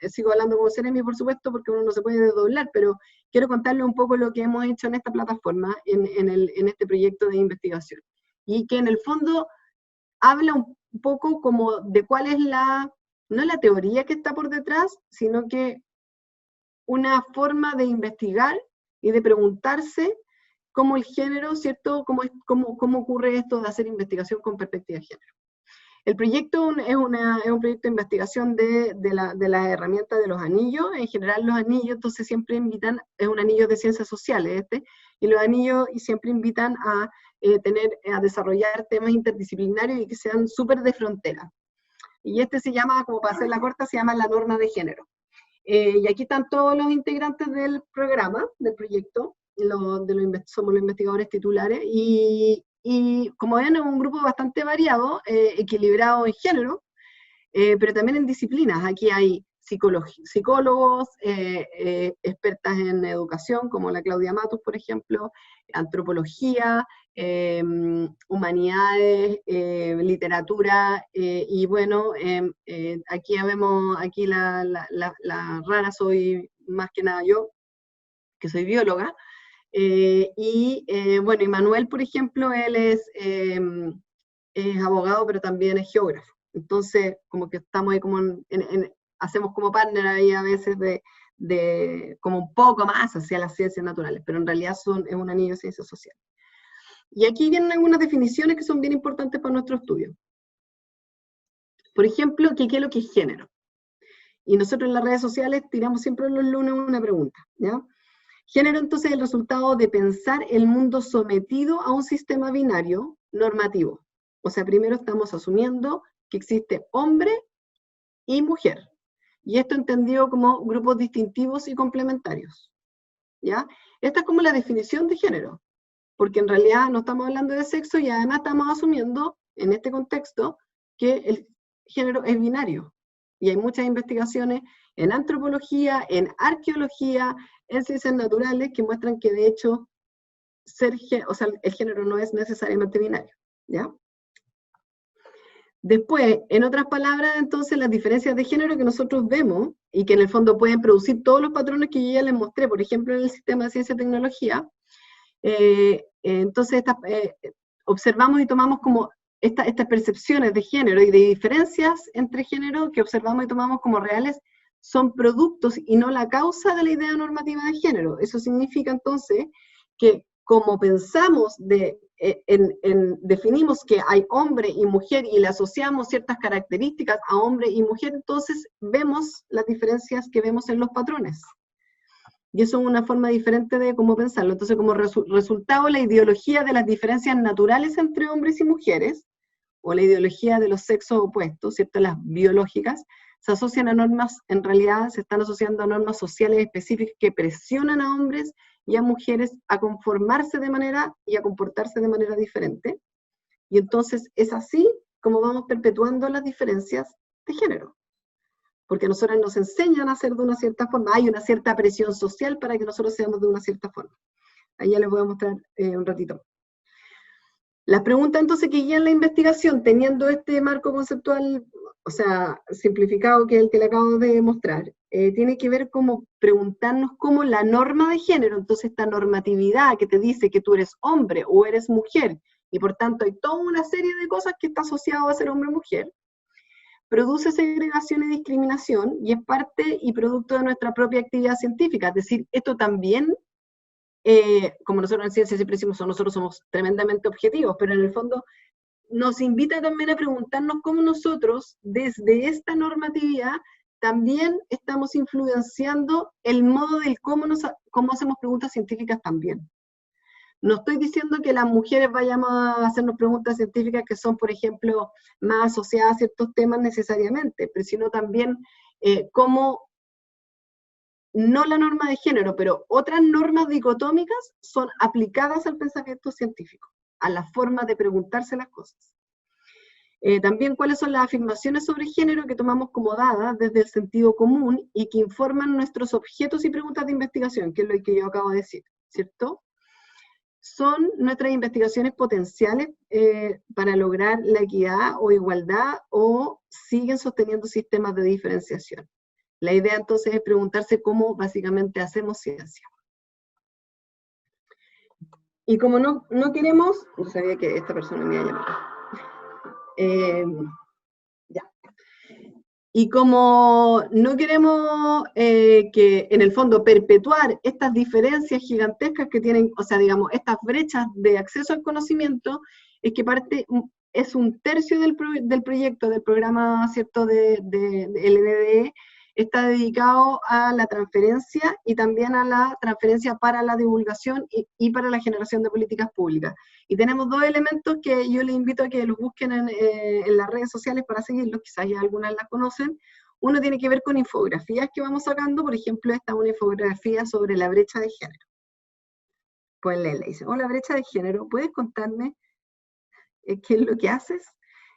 sigo hablando como Seremi, por supuesto, porque uno no se puede desdoblar, pero quiero contarle un poco lo que hemos hecho en esta plataforma, en este proyecto de investigación, y que en el fondo habla un poco como de cuál es no la teoría que está por detrás, sino que una forma de investigar y de preguntarse cómo el género, ¿cierto? ¿Cómo ocurre esto de hacer investigación con perspectiva de género? El proyecto es un proyecto de investigación de la herramienta de los anillos. En general los anillos entonces siempre invitan, es un anillo de ciencias sociales y los anillos siempre invitan a desarrollar temas interdisciplinarios y que sean súper de frontera. Y se llama, como para hacerla corta, se llama la norma de género. Y aquí están todos los integrantes del programa, del proyecto, somos los investigadores titulares, y como ven es un grupo bastante variado, equilibrado en género, pero también en disciplinas. Aquí hay psicólogos, expertas en educación, como la Claudia Matus, por ejemplo, antropología, humanidades, literatura, y bueno, aquí vemos, la rara soy más que nada yo, que soy bióloga, bueno, y Manuel, por ejemplo, él es abogado, pero también es geógrafo. Entonces, como que estamos ahí como hacemos como partner ahí a veces como un poco más hacia las ciencias naturales, pero en realidad es un anillo de ciencias sociales. Y aquí vienen algunas definiciones que son bien importantes para nuestro estudio. Por ejemplo, ¿qué es lo que es género? Y nosotros en las redes sociales tiramos siempre los lunes una pregunta, ¿ya? Género entonces es el resultado de pensar el mundo sometido a un sistema binario normativo. O sea, primero estamos asumiendo que existe hombre y mujer. Y esto entendido como grupos distintivos y complementarios, ¿ya? Esta es como la definición de género, porque en realidad no estamos hablando de sexo y además estamos asumiendo, en este contexto, que el género es binario. Y hay muchas investigaciones en antropología, en arqueología, en ciencias naturales, que muestran que de hecho el género no es necesariamente binario, ¿ya? Después, en otras palabras, entonces, las diferencias de género que nosotros vemos, y que en el fondo pueden producir todos los patrones que yo ya les mostré, por ejemplo, en el sistema de ciencia y tecnología, entonces observamos y tomamos como estas percepciones de género y de diferencias entre género que observamos y tomamos como reales, son productos y no la causa de la idea normativa de género. Eso significa entonces que como pensamos definimos que hay hombre y mujer y le asociamos ciertas características a hombre y mujer, entonces vemos las diferencias que vemos en los patrones. Y eso es una forma diferente de cómo pensarlo. Entonces, como resultado, la ideología de las diferencias naturales entre hombres y mujeres, o la ideología de los sexos opuestos, ¿cierto?, las biológicas, se asocian a normas, en realidad se están asociando a normas sociales específicas que presionan a hombres y a mujeres a conformarse de manera y a comportarse de manera diferente. Y entonces es así como vamos perpetuando las diferencias de género. Porque a nosotros nos enseñan a ser de una cierta forma, hay una cierta presión social para que nosotros seamos de una cierta forma. Ahí ya les voy a mostrar un ratito. Las preguntas entonces que guían la investigación, teniendo este marco conceptual, o sea, simplificado, que es el que le acabo de mostrar, tiene que ver como preguntarnos cómo la norma de género, entonces esta normatividad que te dice que tú eres hombre o eres mujer, y por tanto hay toda una serie de cosas que está asociado a ser hombre o mujer, produce segregación y discriminación, y es parte y producto de nuestra propia actividad científica. Es decir, esto también, como nosotros en ciencia siempre decimos, nosotros somos tremendamente objetivos, pero en el fondo nos invita también a preguntarnos cómo nosotros, desde esta normatividad, también estamos influenciando el modo del cómo hacemos preguntas científicas también. No estoy diciendo que las mujeres vayamos a hacernos preguntas científicas que son, por ejemplo, más asociadas a ciertos temas necesariamente, pero sino también cómo, no la norma de género, pero otras normas dicotómicas son aplicadas al pensamiento científico, a la forma de preguntarse las cosas. También cuáles son las afirmaciones sobre género que tomamos como dadas desde el sentido común y que informan nuestros objetos y preguntas de investigación, que es lo que yo acabo de decir, ¿cierto? Son nuestras investigaciones potenciales para lograr la equidad o igualdad, o siguen sosteniendo sistemas de diferenciación. La idea entonces es preguntarse cómo básicamente hacemos ciencia. Y como no queremos, no sabía que esta persona me iba a llamar. Ya. Y como no queremos que en el fondo perpetuar estas diferencias gigantescas que tienen, o sea, digamos, estas brechas de acceso al conocimiento, es que es 1/3 del proyecto, del programa, ¿cierto?, de LNDE, está dedicado a la transferencia y también a la transferencia para la divulgación y para la generación de políticas públicas. Y tenemos 2 elementos que yo les invito a que los busquen en las redes sociales para seguirlos, quizás ya algunas las conocen. Uno tiene que ver con infografías que vamos sacando, por ejemplo, esta es una infografía sobre la brecha de género. Pues le dice, hola, brecha de género, ¿puedes contarme qué es lo que haces?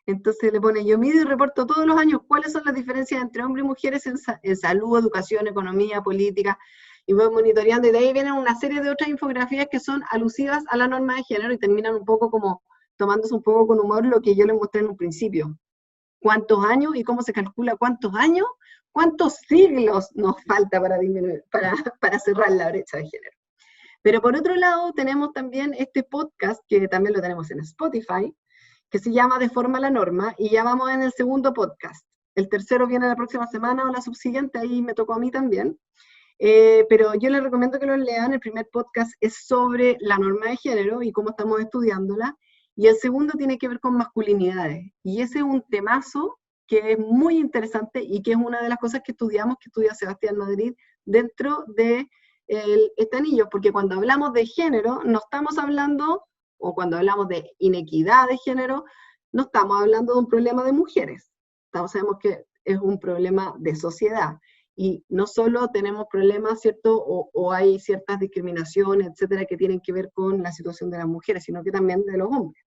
Entonces le pone, yo mido y reporto todos los años cuáles son las diferencias entre hombres y mujeres en salud, educación, economía, política, y voy monitoreando, y de ahí vienen una serie de otras infografías que son alusivas a la norma de género y terminan un poco como tomándose un poco con humor lo que yo les mostré en un principio. ¿Cuántos años y cómo se calcula cuántos años? ¿Cuántos siglos nos falta para cerrar la brecha de género? Pero por otro lado tenemos también este podcast, que también lo tenemos en Spotify, que se llama De Forma la Norma, y ya vamos en el 2.º podcast. El 3.º viene la próxima semana o la subsiguiente, ahí me tocó a mí también. Pero yo les recomiendo que lo lean. El primer podcast es sobre la norma de género y cómo estamos estudiándola, y el segundo tiene que ver con masculinidades, y ese es un temazo que es muy interesante y que es una de las cosas que estudia Sebastián Madrid dentro de este anillo, porque cuando hablamos de género no estamos hablando, o cuando hablamos de inequidad de género, no estamos hablando de un problema de mujeres. Sabemos que es un problema de sociedad. Y no solo tenemos problemas, ¿cierto?, o hay ciertas discriminaciones, etcétera, que tienen que ver con la situación de las mujeres, sino que también de los hombres.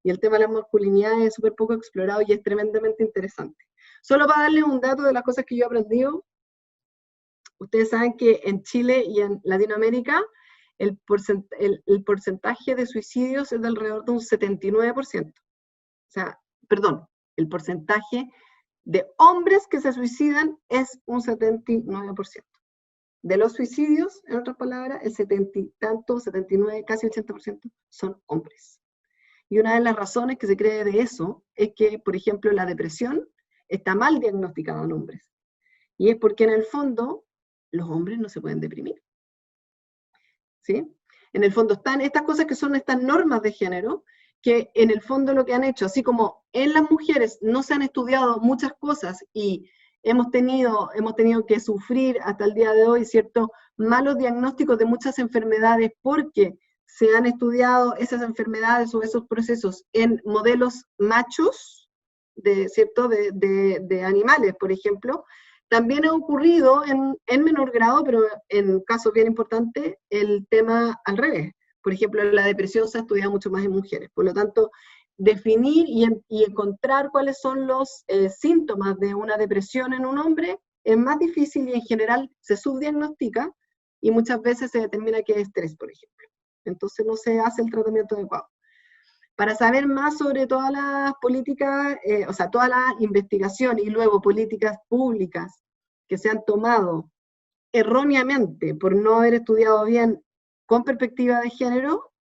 Y el tema de la masculinidad es súper poco explorado y es tremendamente interesante. Solo para darles un dato de las cosas que yo he aprendido, ustedes saben que en Chile y en Latinoamérica, el porcentaje de suicidios es de alrededor de un 79%. O sea, perdón, el porcentaje de hombres que se suicidan es un 79%. De los suicidios, en otras palabras, el 70 y tanto, 79, casi 80% son hombres. Y una de las razones que se cree de eso es que, por ejemplo, la depresión está mal diagnosticada en hombres. Y es porque en el fondo los hombres no se pueden deprimir. ¿Sí? En el fondo están estas cosas que son estas normas de género, que en el fondo lo que han hecho, así como en las mujeres no se han estudiado muchas cosas y hemos tenido que sufrir hasta el día de hoy ciertos malos diagnósticos de muchas enfermedades porque se han estudiado esas enfermedades o esos procesos en modelos machos de animales, por ejemplo. También ha ocurrido en menor grado, pero en casos bien importantes, el tema al revés. Por ejemplo, la depresión se ha estudiado mucho más en mujeres. Por lo tanto, definir y encontrar cuáles son los síntomas de una depresión en un hombre es más difícil y en general se subdiagnostica y muchas veces se determina que es estrés, por ejemplo. Entonces no se hace el tratamiento adecuado. Para saber más sobre todas las políticas, o sea, toda la investigación y luego políticas públicas que se han tomado erróneamente por no haber estudiado bien con perspectiva de género,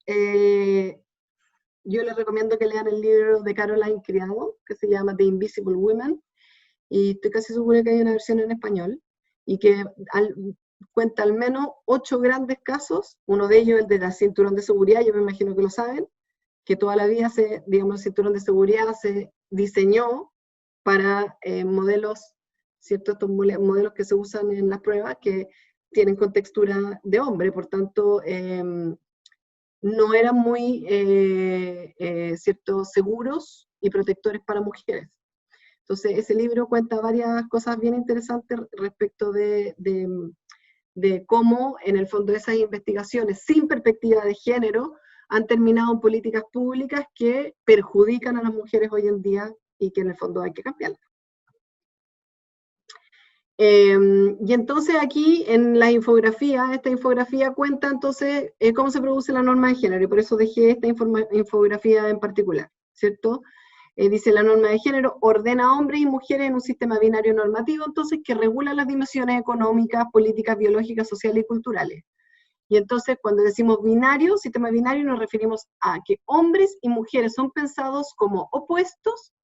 yo les recomiendo que lean el libro de Caroline Criado, que se llama The Invisible Women, y estoy casi segura que hay una versión en español, y que cuenta al menos 8 grandes casos, uno de ellos el de la cinturón de seguridad, yo me imagino que lo saben, que toda la vida digamos, el cinturón de seguridad se diseñó para modelos, ¿cierto? Estos modelos que se usan en las pruebas que tienen contextura de hombre, por tanto, no eran muy, ¿cierto?, seguros y protectores para mujeres. Entonces, ese libro cuenta varias cosas bien interesantes respecto de cómo, en el fondo, esas investigaciones sin perspectiva de género han terminado en políticas públicas que perjudican a las mujeres hoy en día y que en el fondo hay que cambiarlas. Y entonces aquí en la infografía, esta infografía cuenta entonces cómo se produce la norma de género, y por eso dejé esta infografía en particular, ¿cierto? Dice la norma de género ordena a hombres y mujeres en un sistema binario normativo, entonces, que regula las dimensiones económicas, políticas, biológicas, sociales y culturales. Y entonces, cuando decimos binario, sistema binario, nos referimos a que hombres y mujeres son pensados como opuestos,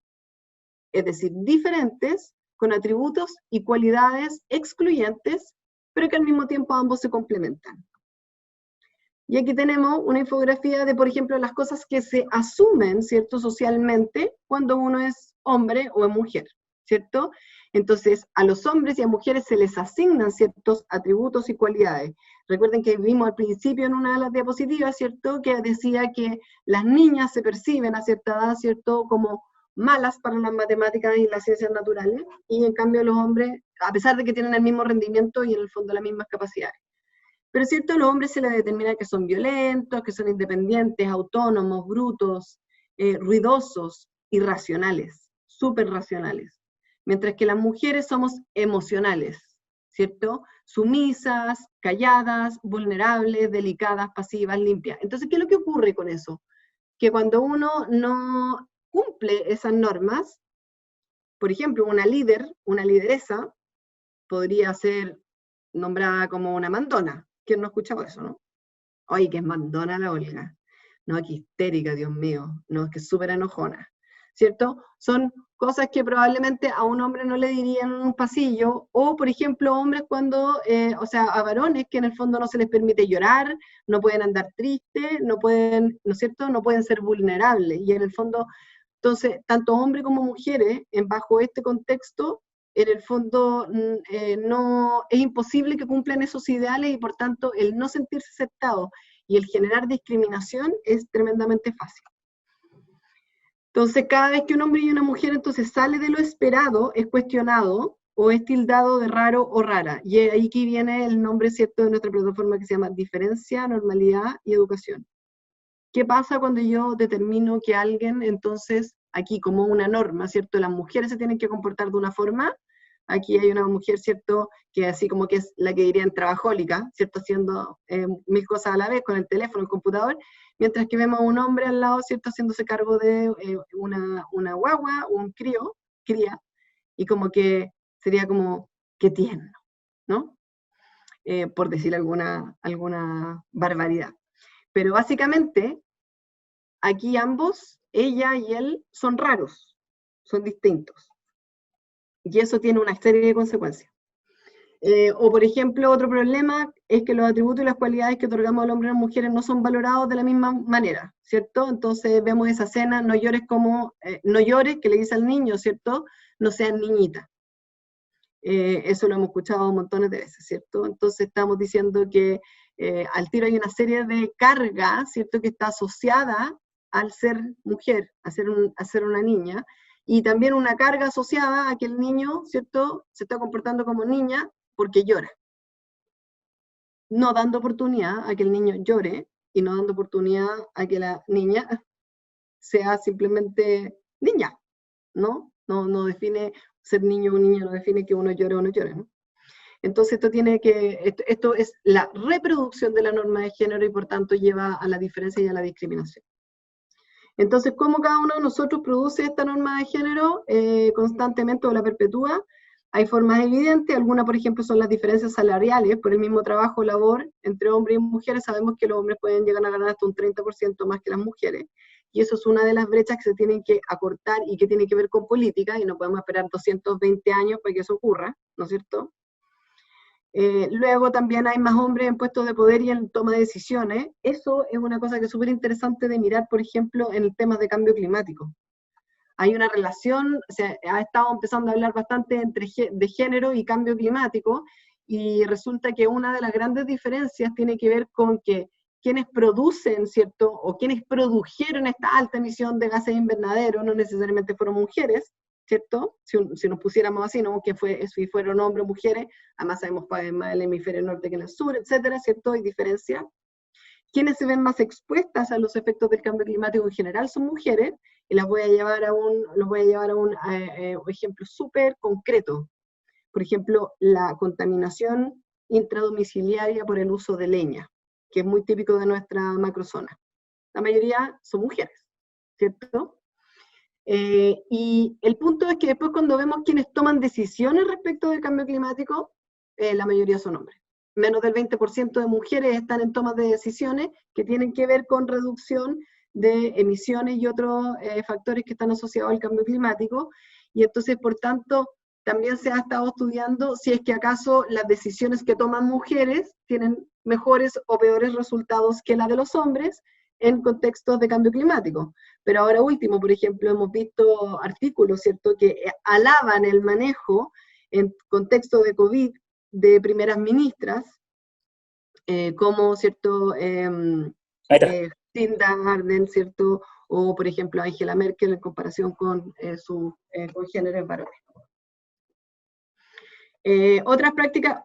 es decir, diferentes, con atributos y cualidades excluyentes, pero que al mismo tiempo ambos se complementan. Y aquí tenemos una infografía de, por ejemplo, las cosas que se asumen, ¿cierto?, socialmente, cuando uno es hombre o es mujer, ¿cierto? Entonces, a los hombres y a mujeres se les asignan ciertos atributos y cualidades. Recuerden que vimos al principio en una de las diapositivas, ¿cierto?, que decía que las niñas se perciben a cierta edad, ¿cierto?, como malas para las matemáticas y las ciencias naturales, y en cambio los hombres, a pesar de que tienen el mismo rendimiento y en el fondo las mismas capacidades. Pero es cierto, a los hombres se les determina que son violentos, que son independientes, autónomos, brutos, ruidosos, irracionales, súper racionales. Mientras que las mujeres somos emocionales, ¿cierto? Sumisas, calladas, vulnerables, delicadas, pasivas, limpias. Entonces, ¿qué es lo que ocurre con eso? Que cuando uno no cumple esas normas, por ejemplo, una líder, una lideresa, podría ser nombrada como una mandona. ¿Quién no ha escuchado eso, no? Oye, que es mandona la Olga. No, que histérica, Dios mío. No, es que es súper enojona. ¿Cierto? Son cosas que probablemente a un hombre no le dirían en un pasillo, o por ejemplo, hombres cuando, o sea, a varones que en el fondo no se les permite llorar, no pueden andar tristes, no pueden, ¿no es cierto?, no pueden ser vulnerables, y en el fondo, entonces, tanto hombres como mujeres, bajo este contexto, en el fondo no, es imposible que cumplan esos ideales, y por tanto el no sentirse aceptado y el generar discriminación es tremendamente fácil. Entonces, cada vez que un hombre y una mujer entonces sale de lo esperado, es cuestionado o es tildado de raro o rara. Y ahí aquí viene el nombre, ¿cierto?, de nuestra plataforma, que se llama Diferencia, Normalidad y Educación. ¿Qué pasa cuando yo determino que alguien, entonces, aquí como una norma, ¿cierto?, las mujeres se tienen que comportar de una forma? Aquí hay una mujer, ¿cierto?, que así como que es la que dirían trabajólica, ¿cierto?, haciendo mil cosas a la vez con el teléfono, el computador, mientras que vemos a un hombre al lado, ¿cierto?, haciéndose cargo de una guagua, un cría, y como que sería como, qué tierno, ¿no? Por decir alguna barbaridad. Pero básicamente, aquí ambos, ella y él, son raros, son distintos. Y eso tiene una serie de consecuencias. O por ejemplo, otro problema es que los atributos y las cualidades que otorgamos al hombre y a las mujeres no son valorados de la misma manera, ¿cierto? Entonces vemos esa escena, no llores, que le dice al niño, ¿cierto? No seas niñita. Eso lo hemos escuchado montones de veces, ¿cierto? Entonces estamos diciendo que al tiro hay una serie de cargas, ¿cierto?, que está asociada al ser mujer, a ser una niña, y también una carga asociada a que el niño, ¿cierto?, se está comportando como niña porque llora. No dando oportunidad a que el niño llore, y no dando oportunidad a que la niña sea simplemente niña, ¿no? No define ser niño o niña, no define que uno llore o no llore, ¿no? Entonces esto es la reproducción de la norma de género, y por tanto lleva a la diferencia y a la discriminación. Entonces, ¿cómo cada uno de nosotros produce esta norma de género constantemente o la perpetúa? Hay formas evidentes, algunas, por ejemplo, son las diferencias salariales por el mismo trabajo o labor entre hombres y mujeres. Sabemos que los hombres pueden llegar a ganar hasta un 30% más que las mujeres, y eso es una de las brechas que se tienen que acortar y que tiene que ver con política, y no podemos esperar 220 años para que eso ocurra, ¿no es cierto? Luego también hay más hombres en puestos de poder y en toma de decisiones. Eso es una cosa que es súper interesante de mirar, por ejemplo, en el tema de cambio climático. Hay una relación, se ha estado empezando a hablar bastante de género y cambio climático, y resulta que una de las grandes diferencias tiene que ver con que quienes producen, ¿cierto? O quienes produjeron esta alta emisión de gases invernadero no necesariamente fueron mujeres, ¿cierto? Si nos pusiéramos así, ¿no? Si fueron hombres o mujeres, además sabemos más el hemisferio norte que en el sur, etcétera, ¿cierto? Hay diferencias. Quienes se ven más expuestas a los efectos del cambio climático en general son mujeres, y los voy a llevar a un ejemplo súper concreto. Por ejemplo, la contaminación intradomiciliaria por el uso de leña, que es muy típico de nuestra macrozona. La mayoría son mujeres, ¿cierto? Y el punto es que después cuando vemos quienes toman decisiones respecto del cambio climático, la mayoría son hombres. Menos del 20% de mujeres están en tomas de decisiones que tienen que ver con reducción de emisiones y otros factores que están asociados al cambio climático. Y entonces, por tanto, también se ha estado estudiando si es que acaso las decisiones que toman mujeres tienen mejores o peores resultados que la de los hombres en contextos de cambio climático. Pero ahora último, por ejemplo, hemos visto artículos, ¿cierto?, que alaban el manejo en contexto de COVID de primeras ministras, como, ¿cierto?, Jacinda Ardern, ¿cierto?, o, por ejemplo, Angela Merkel en comparación con sus congéneres varones. Otras prácticas,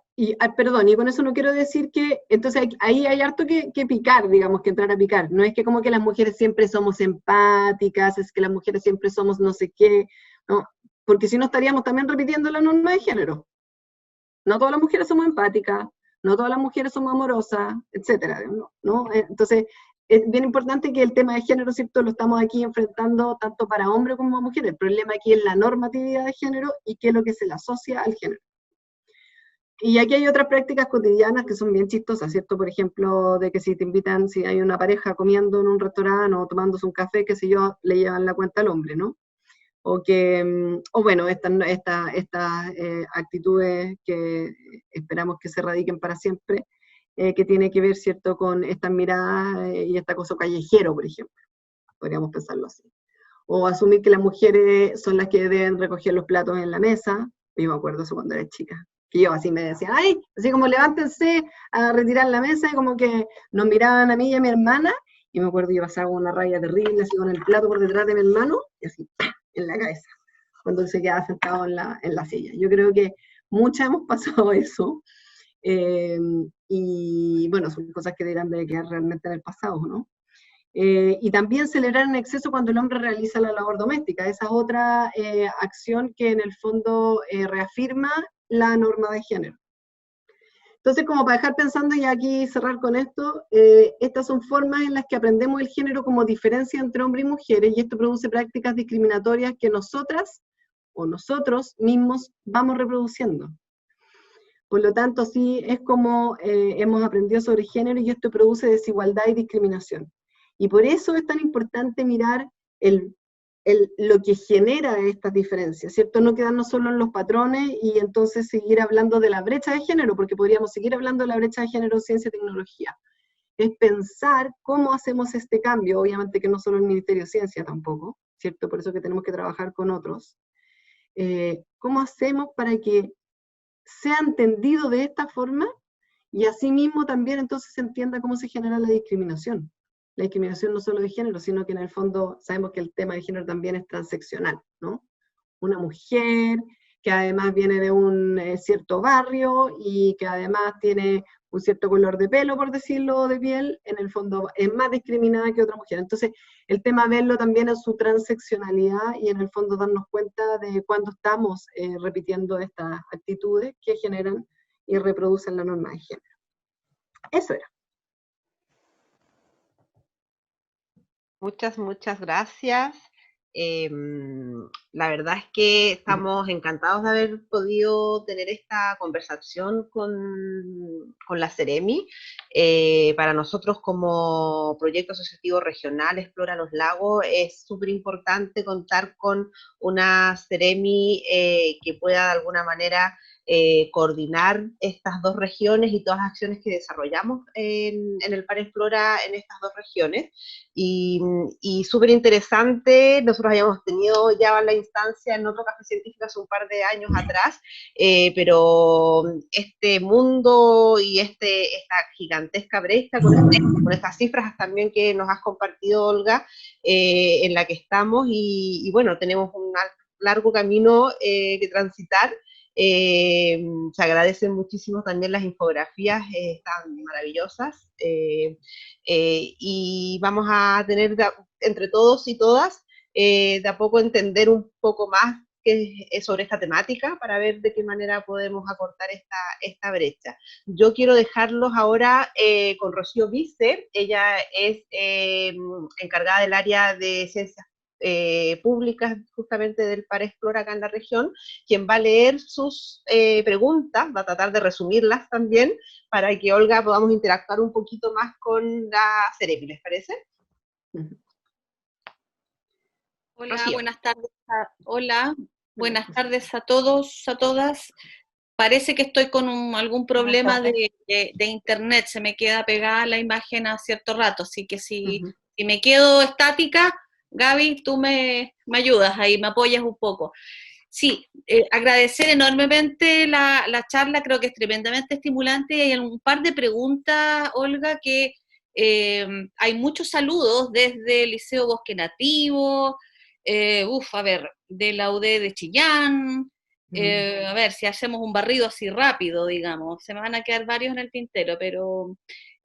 perdón, y con eso no quiero decir que, entonces ahí hay harto que picar, digamos, que entrar a picar. No es que como que las mujeres siempre somos empáticas, es que las mujeres siempre somos no sé qué, ¿no? Porque si no estaríamos también repitiendo la norma de género. No todas las mujeres somos empáticas, no todas las mujeres somos amorosas, etcétera, ¿no? Entonces, es bien importante que el tema de género, ¿cierto?, lo estamos aquí enfrentando tanto para hombres como mujeres. El problema aquí es la normatividad de género y qué es lo que se le asocia al género. Y aquí hay otras prácticas cotidianas que son bien chistosas, ¿cierto? Por ejemplo, de que si te invitan, si hay una pareja comiendo en un restaurante o tomándose un café, qué sé yo, le llevan la cuenta al hombre, ¿no? O bueno, estas actitudes que esperamos que se radiquen para siempre, que tiene que ver, ¿cierto?, con estas miradas y este acoso callejero, por ejemplo. Podríamos pensarlo así. O asumir que las mujeres son las que deben recoger los platos en la mesa. Yo me acuerdo eso cuando era chica. Que yo así me decían, ay, así como levántense a retirar la mesa, y como que nos miraban a mí y a mi hermana, y me acuerdo yo pasaba una raya terrible, así con el plato por detrás de mi hermano, y así, ¡pah!, en la cabeza, cuando él se quedaba sentado en la silla. Yo creo que muchas hemos pasado eso, y bueno, son cosas que deberán de quedar realmente en el pasado, ¿no? Y también celebrar en exceso cuando el hombre realiza la labor doméstica. Esa es otra acción que en el fondo reafirma la norma de género. Entonces, como para dejar pensando y aquí cerrar con esto, estas son formas en las que aprendemos el género como diferencia entre hombres y mujeres, y esto produce prácticas discriminatorias que nosotras o nosotros mismos vamos reproduciendo. Por lo tanto, sí es como hemos aprendido sobre género, y esto produce desigualdad y discriminación. Y por eso es tan importante mirar lo que genera estas diferencias, ¿cierto? No quedarnos solo en los patrones y entonces seguir hablando de la brecha de género, porque podríamos seguir hablando de la brecha de género en ciencia y tecnología. Es pensar cómo hacemos este cambio, obviamente que no solo el Ministerio de Ciencia tampoco, ¿cierto? Por eso que tenemos que trabajar con otros. ¿Cómo hacemos para que sea entendido de esta forma y asimismo también entonces se entienda cómo se genera la discriminación? La discriminación no solo de género, sino que en el fondo sabemos que el tema de género también es transeccional, ¿no? Una mujer que además viene de un cierto barrio y que además tiene un cierto color de pelo, por decirlo, de piel, en el fondo es más discriminada que otra mujer. Entonces, el tema verlo también en su transeccionalidad y en el fondo darnos cuenta de cuándo estamos repitiendo estas actitudes que generan y reproducen la norma de género. Eso era. Muchas gracias. La verdad es que estamos encantados de haber podido tener esta conversación con la Ceremi. Para nosotros como proyecto asociativo regional Explora los Lagos es súper importante contar con una Ceremi que pueda de alguna manera coordinar estas dos regiones y todas las acciones que desarrollamos en el Par Explora en estas dos regiones. Y súper interesante, nosotros habíamos tenido ya la instancia en otro café científico hace un par de años atrás, pero este mundo y esta gigantesca brecha con estas cifras también que nos has compartido, Olga, en la que estamos, y bueno, tenemos un largo camino que transitar. Se agradecen muchísimo también las infografías, están maravillosas, y vamos a tener entre todos y todas de a poco entender un poco más sobre esta temática para ver de qué manera podemos acortar esta brecha. Yo quiero dejarlos ahora con Rocío Visser. Ella es encargada del área de ciencias públicas justamente del Par Explora acá en la región, quien va a leer sus preguntas, va a tratar de resumirlas también, para que, Olga, podamos interactuar un poquito más con la Ceremi, ¿les parece? Hola, Rocío. Buenas tardes a todos, a todas. Parece que estoy con algún problema de internet, se me queda pegada la imagen a cierto rato, así que si me quedo estática, Gaby, tú me ayudas ahí, me apoyas un poco. Sí, agradecer enormemente la charla, creo que es tremendamente estimulante, y hay un par de preguntas, Olga, que hay muchos saludos desde el Liceo Bosque Nativo, a ver, de la UD de Chillán, a ver, si hacemos un barrido así rápido, digamos, se me van a quedar varios en el tintero, pero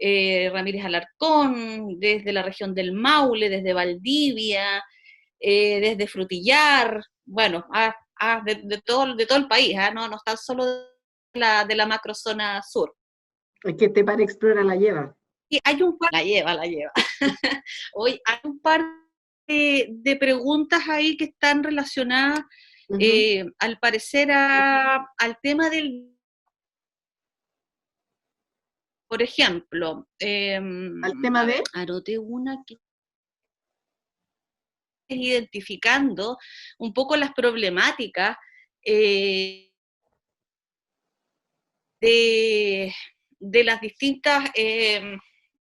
Ramírez Alarcón, desde la región del Maule, desde Valdivia, desde Frutillar, bueno, de todo el país, no están solo de la macrozona sur. Es que este Par Explora la lleva. Y hay un par, la lleva. Hoy hay un par de preguntas ahí que están relacionadas, al parecer, al tema del, por ejemplo, ¿Al tema de? anoté una que es identificando un poco las problemáticas de las distintas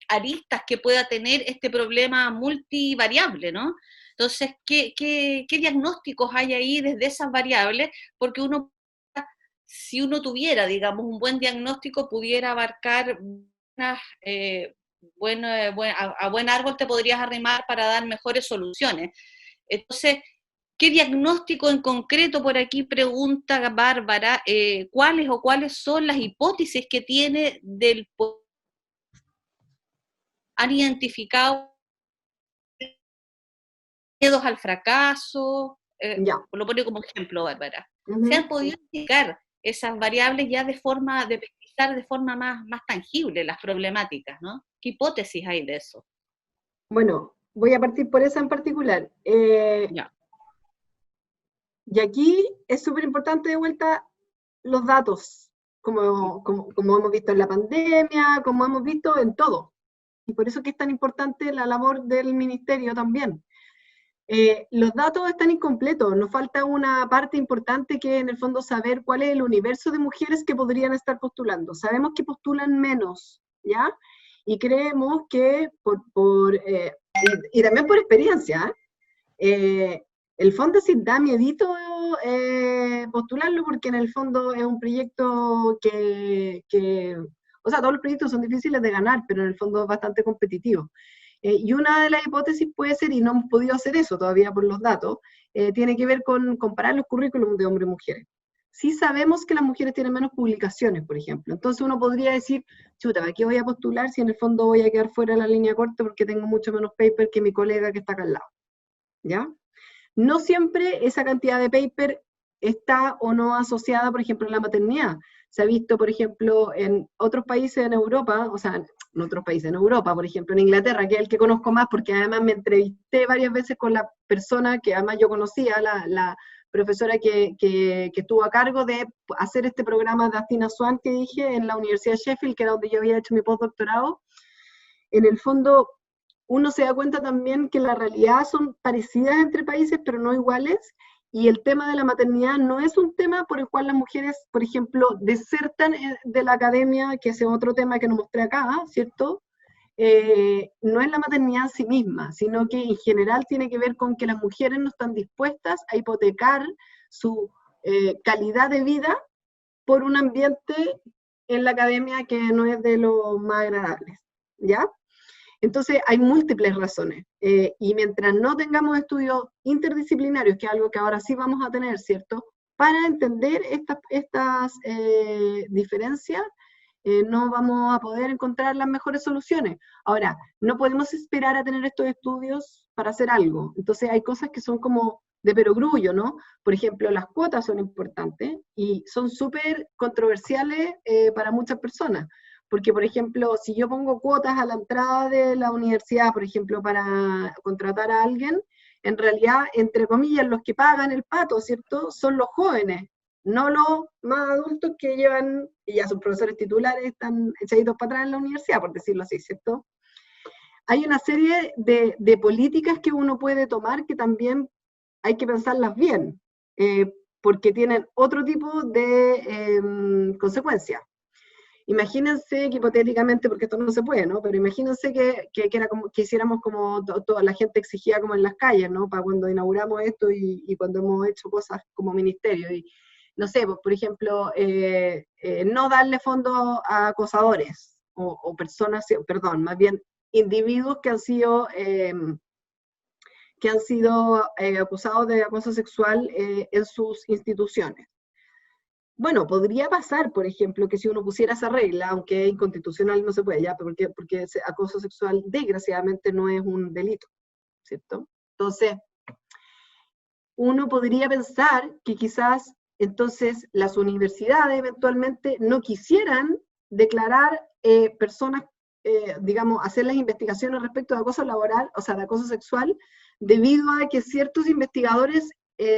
aristas que pueda tener este problema multivariable, ¿no? Entonces, ¿qué diagnósticos hay ahí desde esas variables? Porque si uno tuviera, digamos, un buen diagnóstico, pudiera abarcar a buen árbol te podrías arrimar para dar mejores soluciones. Entonces, ¿qué diagnóstico en concreto, por aquí pregunta Bárbara, cuáles son las hipótesis que tiene han identificado miedos al fracaso? Lo pone como ejemplo, Bárbara. ¿Se han podido identificar esas variables ya de pesquisar de forma más tangible las problemáticas, ¿no? ¿Qué hipótesis hay de eso? Bueno, voy a partir por esa en particular. Y aquí es súper importante de vuelta los datos, como hemos visto en la pandemia, como hemos visto en todo. Y por eso que es tan importante la labor del ministerio también. Los datos están incompletos, nos falta una parte importante que en el fondo saber cuál es el universo de mujeres que podrían estar postulando. Sabemos que postulan menos, ¿ya? Y creemos que, y también por experiencia, el fondo sí da miedito postularlo, porque en el fondo es un proyecto o sea, todos los proyectos son difíciles de ganar, pero en el fondo es bastante competitivo. Y una de las hipótesis puede ser, y no hemos podido hacer eso todavía por los datos, tiene que ver con comparar los currículums de hombres y mujeres. Sí sabemos que las mujeres tienen menos publicaciones, por ejemplo. Entonces uno podría decir, chuta, ¿a qué voy a postular si en el fondo voy a quedar fuera de la línea corta porque tengo mucho menos paper que mi colega que está acá al lado? ¿Ya? No siempre esa cantidad de paper está o no asociada, por ejemplo, a la maternidad. Se ha visto, por ejemplo, en otros países en Europa, o sea, en otros países en Europa, por ejemplo, en Inglaterra, que es el que conozco más, porque además me entrevisté varias veces con la persona que además yo conocía, la profesora que estuvo a cargo de hacer este programa de Athena Swan que dije en la Universidad de Sheffield, que era donde yo había hecho mi postdoctorado. En el fondo, uno se da cuenta también que la realidad son parecidas entre países, pero no iguales, y el tema de la maternidad no es un tema por el cual las mujeres, por ejemplo, desertan de la academia, que ese es otro tema que nos mostré acá, ¿cierto? No es la maternidad en sí misma, sino que en general tiene que ver con que las mujeres no están dispuestas a hipotecar su calidad de vida por un ambiente en la academia que no es de los más agradables, ¿ya? Entonces hay múltiples razones, y mientras no tengamos estudios interdisciplinarios, que es algo que ahora sí vamos a tener, ¿cierto? Para entender estas diferencias, no vamos a poder encontrar las mejores soluciones. Ahora, no podemos esperar a tener estos estudios para hacer algo. Entonces hay cosas que son como de perogrullo, ¿no? Por ejemplo, las cuotas son importantes y son súper controversiales para muchas personas. Porque, por ejemplo, si yo pongo cuotas a la entrada de la universidad, por ejemplo, para contratar a alguien, en realidad, entre comillas, los que pagan el pato, ¿cierto? Son los jóvenes, no los más adultos que llevan, y ya sus profesores titulares están echaditos para atrás en la universidad, por decirlo así, ¿cierto? Hay una serie de políticas que uno puede tomar que también hay que pensarlas bien, porque tienen otro tipo de consecuencias. Imagínense que hipotéticamente, porque esto no se puede, ¿no? Pero imagínense que era como, que hiciéramos como toda la gente exigía como en las calles, ¿no? Para cuando inauguramos esto y cuando hemos hecho cosas como ministerio. Y no sé, pues, por ejemplo, no darle fondos a acosadores o personas, perdón, más bien individuos que han sido acusados de acoso sexual en sus instituciones. Bueno, podría pasar, por ejemplo, que si uno pusiera esa regla, aunque es inconstitucional, no se puede ya, porque ese acoso sexual desgraciadamente no es un delito, ¿cierto? Entonces, uno podría pensar que quizás entonces las universidades eventualmente no quisieran declarar personas, digamos, hacer las investigaciones respecto de acoso laboral, o sea, de acoso sexual, debido a que ciertos investigadores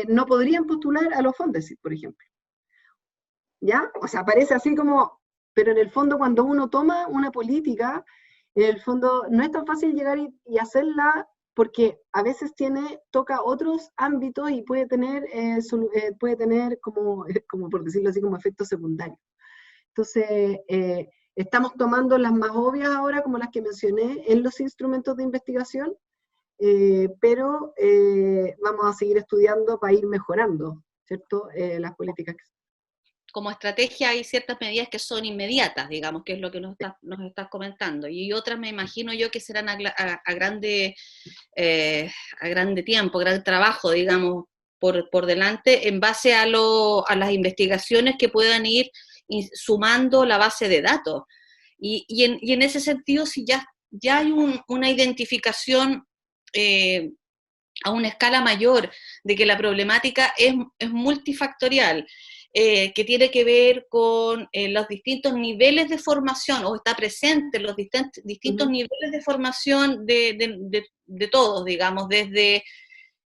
no podrían postular a los Fondesit, por ejemplo. ¿Ya? O sea, parece así como, pero en el fondo cuando uno toma una política, en el fondo no es tan fácil llegar y hacerla porque a veces toca otros ámbitos y puede tener como por decirlo así, como efectos secundarios. Entonces, estamos tomando las más obvias ahora, como las que mencioné, en los instrumentos de investigación, pero vamos a seguir estudiando para ir mejorando, ¿cierto? Las políticas. Como estrategia hay ciertas medidas que son inmediatas, digamos, que es lo que nos estás comentando, y otras me imagino yo que serán a grande tiempo, gran trabajo, digamos, por delante, en base a las investigaciones que puedan ir sumando la base de datos. Y en ese sentido, si ya hay una identificación a una escala mayor de que la problemática es multifactorial, que tiene que ver con los distintos niveles de formación, o está presente en los distintos niveles de formación de todos, digamos, desde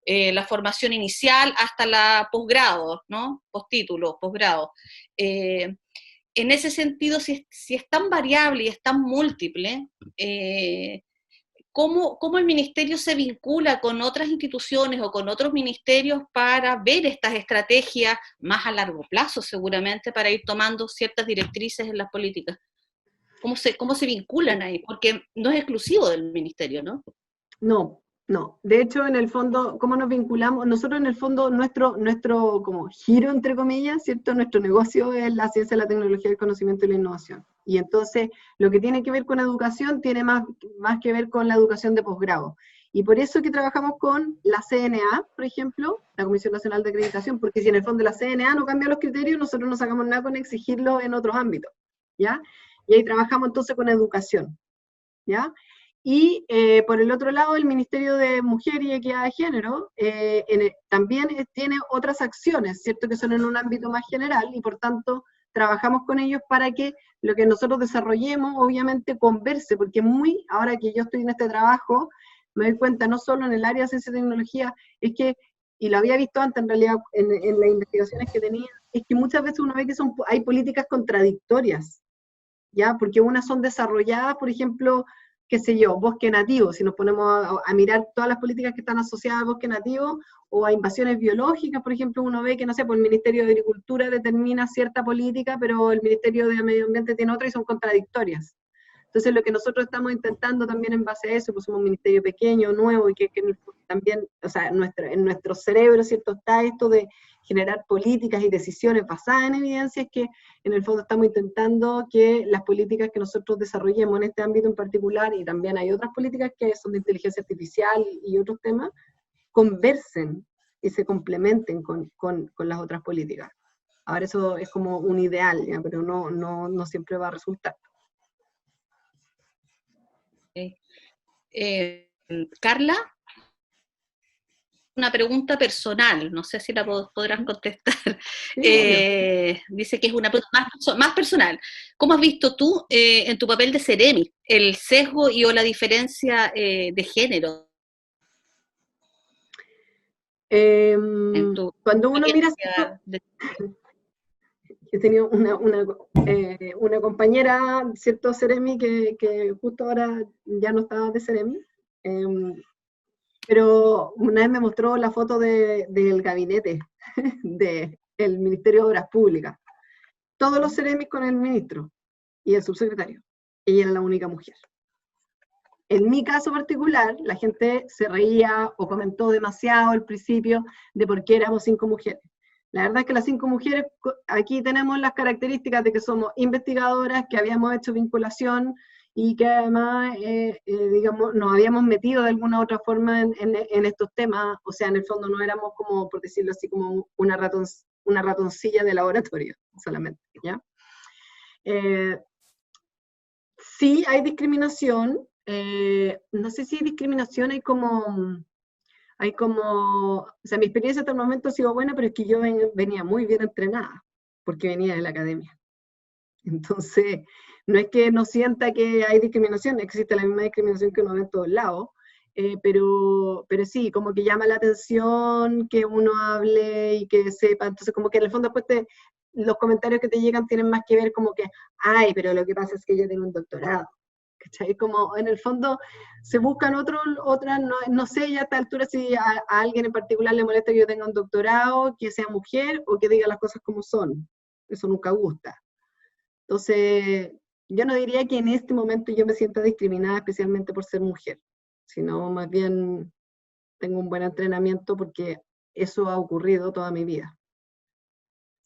la formación inicial hasta la posgrado, ¿no? Postítulo, posgrado. En ese sentido, si es tan variable y es tan múltiple, ¿cómo el ministerio se vincula con otras instituciones o con otros ministerios para ver estas estrategias más a largo plazo, seguramente, para ir tomando ciertas directrices en las políticas? ¿Cómo se vinculan ahí? Porque no es exclusivo del ministerio, ¿no? No. De hecho, en el fondo, ¿cómo nos vinculamos? Nosotros, en el fondo, nuestro como giro, entre comillas, ¿cierto? Nuestro negocio es la ciencia, la tecnología, el conocimiento y la innovación. Y entonces, lo que tiene que ver con educación tiene más que ver con la educación de posgrado. Y por eso que trabajamos con la CNA, por ejemplo, la Comisión Nacional de Acreditación, porque si en el fondo la CNA no cambia los criterios, nosotros no sacamos nada con exigirlo en otros ámbitos, ¿ya? Y ahí trabajamos entonces con educación, ¿ya? Y por el otro lado, el Ministerio de Mujer y Equidad de Género también tiene otras acciones, ¿cierto? Que son en un ámbito más general, y por tanto trabajamos con ellos para que lo que nosotros desarrollemos, obviamente, converse, porque ahora que yo estoy en este trabajo, me doy cuenta, no solo en el área de ciencia y tecnología, es que y lo había visto antes en realidad en las investigaciones que tenía, es que muchas veces uno ve que hay políticas contradictorias, ¿ya? Porque unas son desarrolladas, por ejemplo, qué sé yo, bosque nativo, si nos ponemos a mirar todas las políticas que están asociadas al bosque nativo, o a invasiones biológicas, por ejemplo, uno ve que, no sé, pues el Ministerio de Agricultura determina cierta política, pero el Ministerio de Medio Ambiente tiene otra y son contradictorias. Entonces, lo que nosotros estamos intentando también en base a eso, pues somos un ministerio pequeño, nuevo, y que también, o sea, en nuestro cerebro, ¿cierto?, está esto de generar políticas y decisiones basadas en evidencia, es que en el fondo estamos intentando que las políticas que nosotros desarrollemos en este ámbito en particular, y también hay otras políticas que son de inteligencia artificial y otros temas, conversen y se complementen con las otras políticas. Ahora eso es como un ideal, ¿ya? Pero no siempre va a resultar. Carla, una pregunta personal, no sé si la podrás contestar. Sí, Dice que es una pregunta más personal. ¿Cómo has visto tú en tu papel de Ceremi el sesgo y o la diferencia de género? Cuando uno mira, he tenido una compañera, cierto, Ceremi, que justo ahora ya no estaba de Ceremi, pero una vez me mostró la foto del gabinete del Ministerio de Obras Públicas. Todos los Ceremis con el ministro y el subsecretario. Ella era la única mujer. En mi caso particular, la gente se reía o comentó demasiado al principio de por qué éramos 5 mujeres. La verdad es que las 5 mujeres, aquí tenemos las características de que somos investigadoras, que habíamos hecho vinculación y que además, digamos, nos habíamos metido de alguna u otra forma en estos temas. O sea, en el fondo no éramos como, por decirlo así, como una ratoncilla de laboratorio solamente, ¿ya? Sí hay discriminación, no sé si hay discriminación, o sea, mi experiencia hasta el momento ha sido buena, pero es que yo venía muy bien entrenada, porque venía de la academia. Entonces, no es que no sienta que hay discriminación, existe la misma discriminación que uno ve en todos lados, pero sí, como que llama la atención que uno hable y que sepa, entonces como que en el fondo después los comentarios que te llegan tienen más que ver como que, ay, pero lo que pasa es que yo tengo un doctorado, ¿cachai? Como en el fondo se buscan otras, no sé ya a esta altura si a alguien en particular le molesta que yo tenga un doctorado, que sea mujer o que diga las cosas como son, eso nunca gusta. Entonces, yo no diría que en este momento yo me sienta discriminada especialmente por ser mujer, sino más bien tengo un buen entrenamiento porque eso ha ocurrido toda mi vida.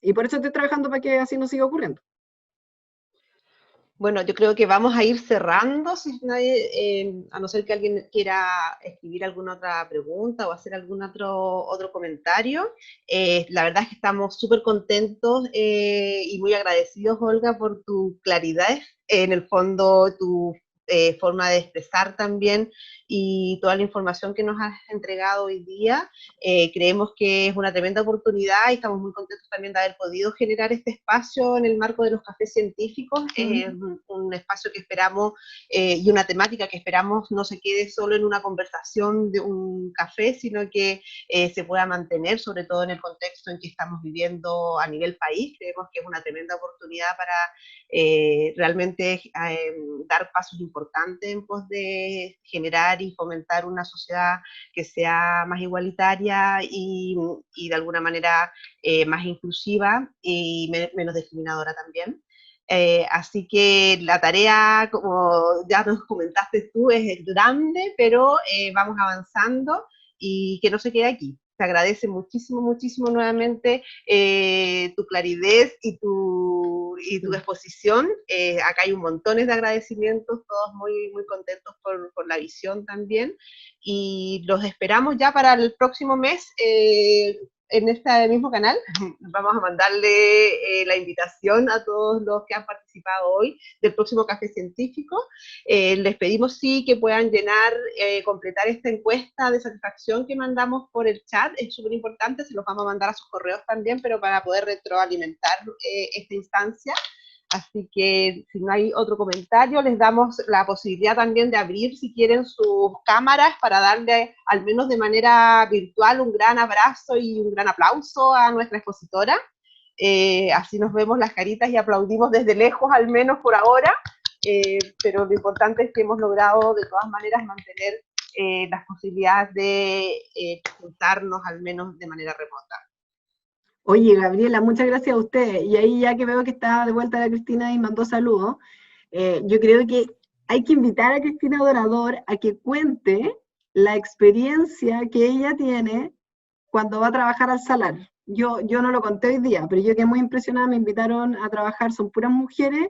Y por eso estoy trabajando para que así no siga ocurriendo. Bueno, yo creo que vamos a ir cerrando, si nadie, a no ser que alguien quiera escribir alguna otra pregunta o hacer algún otro comentario. La verdad es que estamos súper contentos y muy agradecidos, Olga, por tu claridad, en el fondo tu forma de expresar también y toda la información que nos has entregado hoy día. Creemos que es una tremenda oportunidad y estamos muy contentos también de haber podido generar este espacio en el marco de los cafés científicos, un espacio que esperamos y una temática que esperamos no se quede solo en una conversación de un café, sino que se pueda mantener, sobre todo en el contexto en que estamos viviendo a nivel país. Creemos que es una tremenda oportunidad para realmente dar pasos importantes en pos de generar y fomentar una sociedad que sea más igualitaria y de alguna manera más inclusiva y menos discriminadora también. Así que la tarea, como ya nos comentaste tú, es grande, pero vamos avanzando y que no se quede aquí. Te agradece muchísimo, muchísimo nuevamente tu claridad y tu exposición. Acá hay un montón de agradecimientos, todos muy, muy contentos por la visión también. Y los esperamos ya para el próximo mes en este mismo canal. Vamos a mandarle la invitación a todos los que han participado hoy del próximo Café Científico. Les pedimos sí que puedan llenar, completar esta encuesta de satisfacción que mandamos por el chat, es súper importante, se los vamos a mandar a sus correos también, pero para poder retroalimentar esta instancia. Así que si no hay otro comentario, les damos la posibilidad también de abrir, si quieren, sus cámaras para darle, al menos de manera virtual, un gran abrazo y un gran aplauso a nuestra expositora. Así nos vemos las caritas y aplaudimos desde lejos, al menos por ahora, pero lo importante es que hemos logrado de todas maneras mantener las posibilidades de presentarnos, al menos de manera remota. Oye, Gabriela, muchas gracias a usted. Y ahí ya que veo que está de vuelta la Cristina y mandó saludos, yo creo que hay que invitar a Cristina Dorador a que cuente la experiencia que ella tiene cuando va a trabajar al salar. Yo no lo conté hoy día, pero yo quedé muy impresionada, me invitaron a trabajar, son puras mujeres,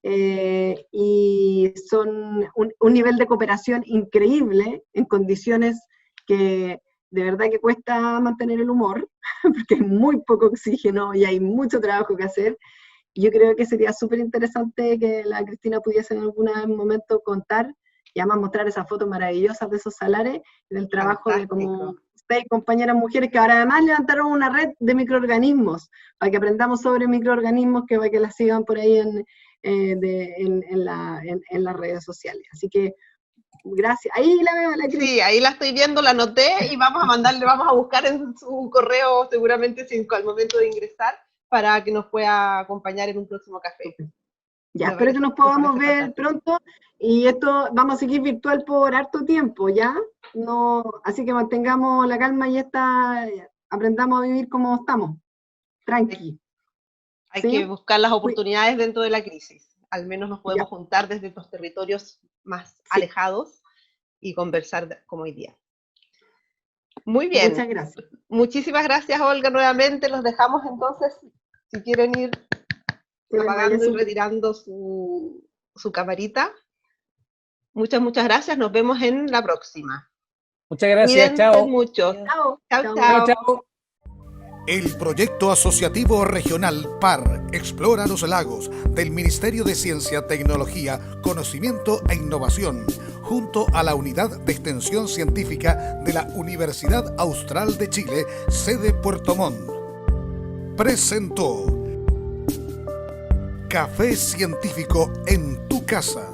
y son un nivel de cooperación increíble en condiciones que de verdad que cuesta mantener el humor, porque hay muy poco oxígeno y hay mucho trabajo que hacer. Yo creo que sería súper interesante que la Cristina pudiese en algún momento contar y además mostrar esas fotos maravillosas de esos salares y del trabajo Fantástico. de como 6 compañeras mujeres que ahora además levantaron una red de microorganismos, para que aprendamos sobre microorganismos, que para que las sigan por ahí en las redes sociales. Así que gracias. Ahí la veo, la Cristina. Sí, ahí la estoy viendo, la anoté y vamos a mandarle, vamos a buscar en su correo seguramente al momento de ingresar para que nos pueda acompañar en un próximo café. Ya, espero que nos podamos ver pronto y esto vamos a seguir virtual por harto tiempo, ¿ya? No, así que mantengamos la calma y aprendamos a vivir como estamos, tranqui. Hay ¿Sí? que buscar las oportunidades dentro de la crisis. Al menos nos podemos juntar desde los territorios más alejados y conversar como hoy día. Muy bien. Muchas gracias. Muchísimas gracias, Olga, nuevamente. Los dejamos entonces, si quieren ir apagando y retirando su camarita. Muchas gracias. Nos vemos en la próxima. Muchas gracias. Cuídense Chao. mucho. Chao. Chao. Chao. El proyecto asociativo regional PAR Explora los Lagos del Ministerio de Ciencia, Tecnología, Conocimiento e Innovación, junto a la Unidad de Extensión Científica de la Universidad Austral de Chile, sede Puerto Montt, presentó Café Científico en tu casa.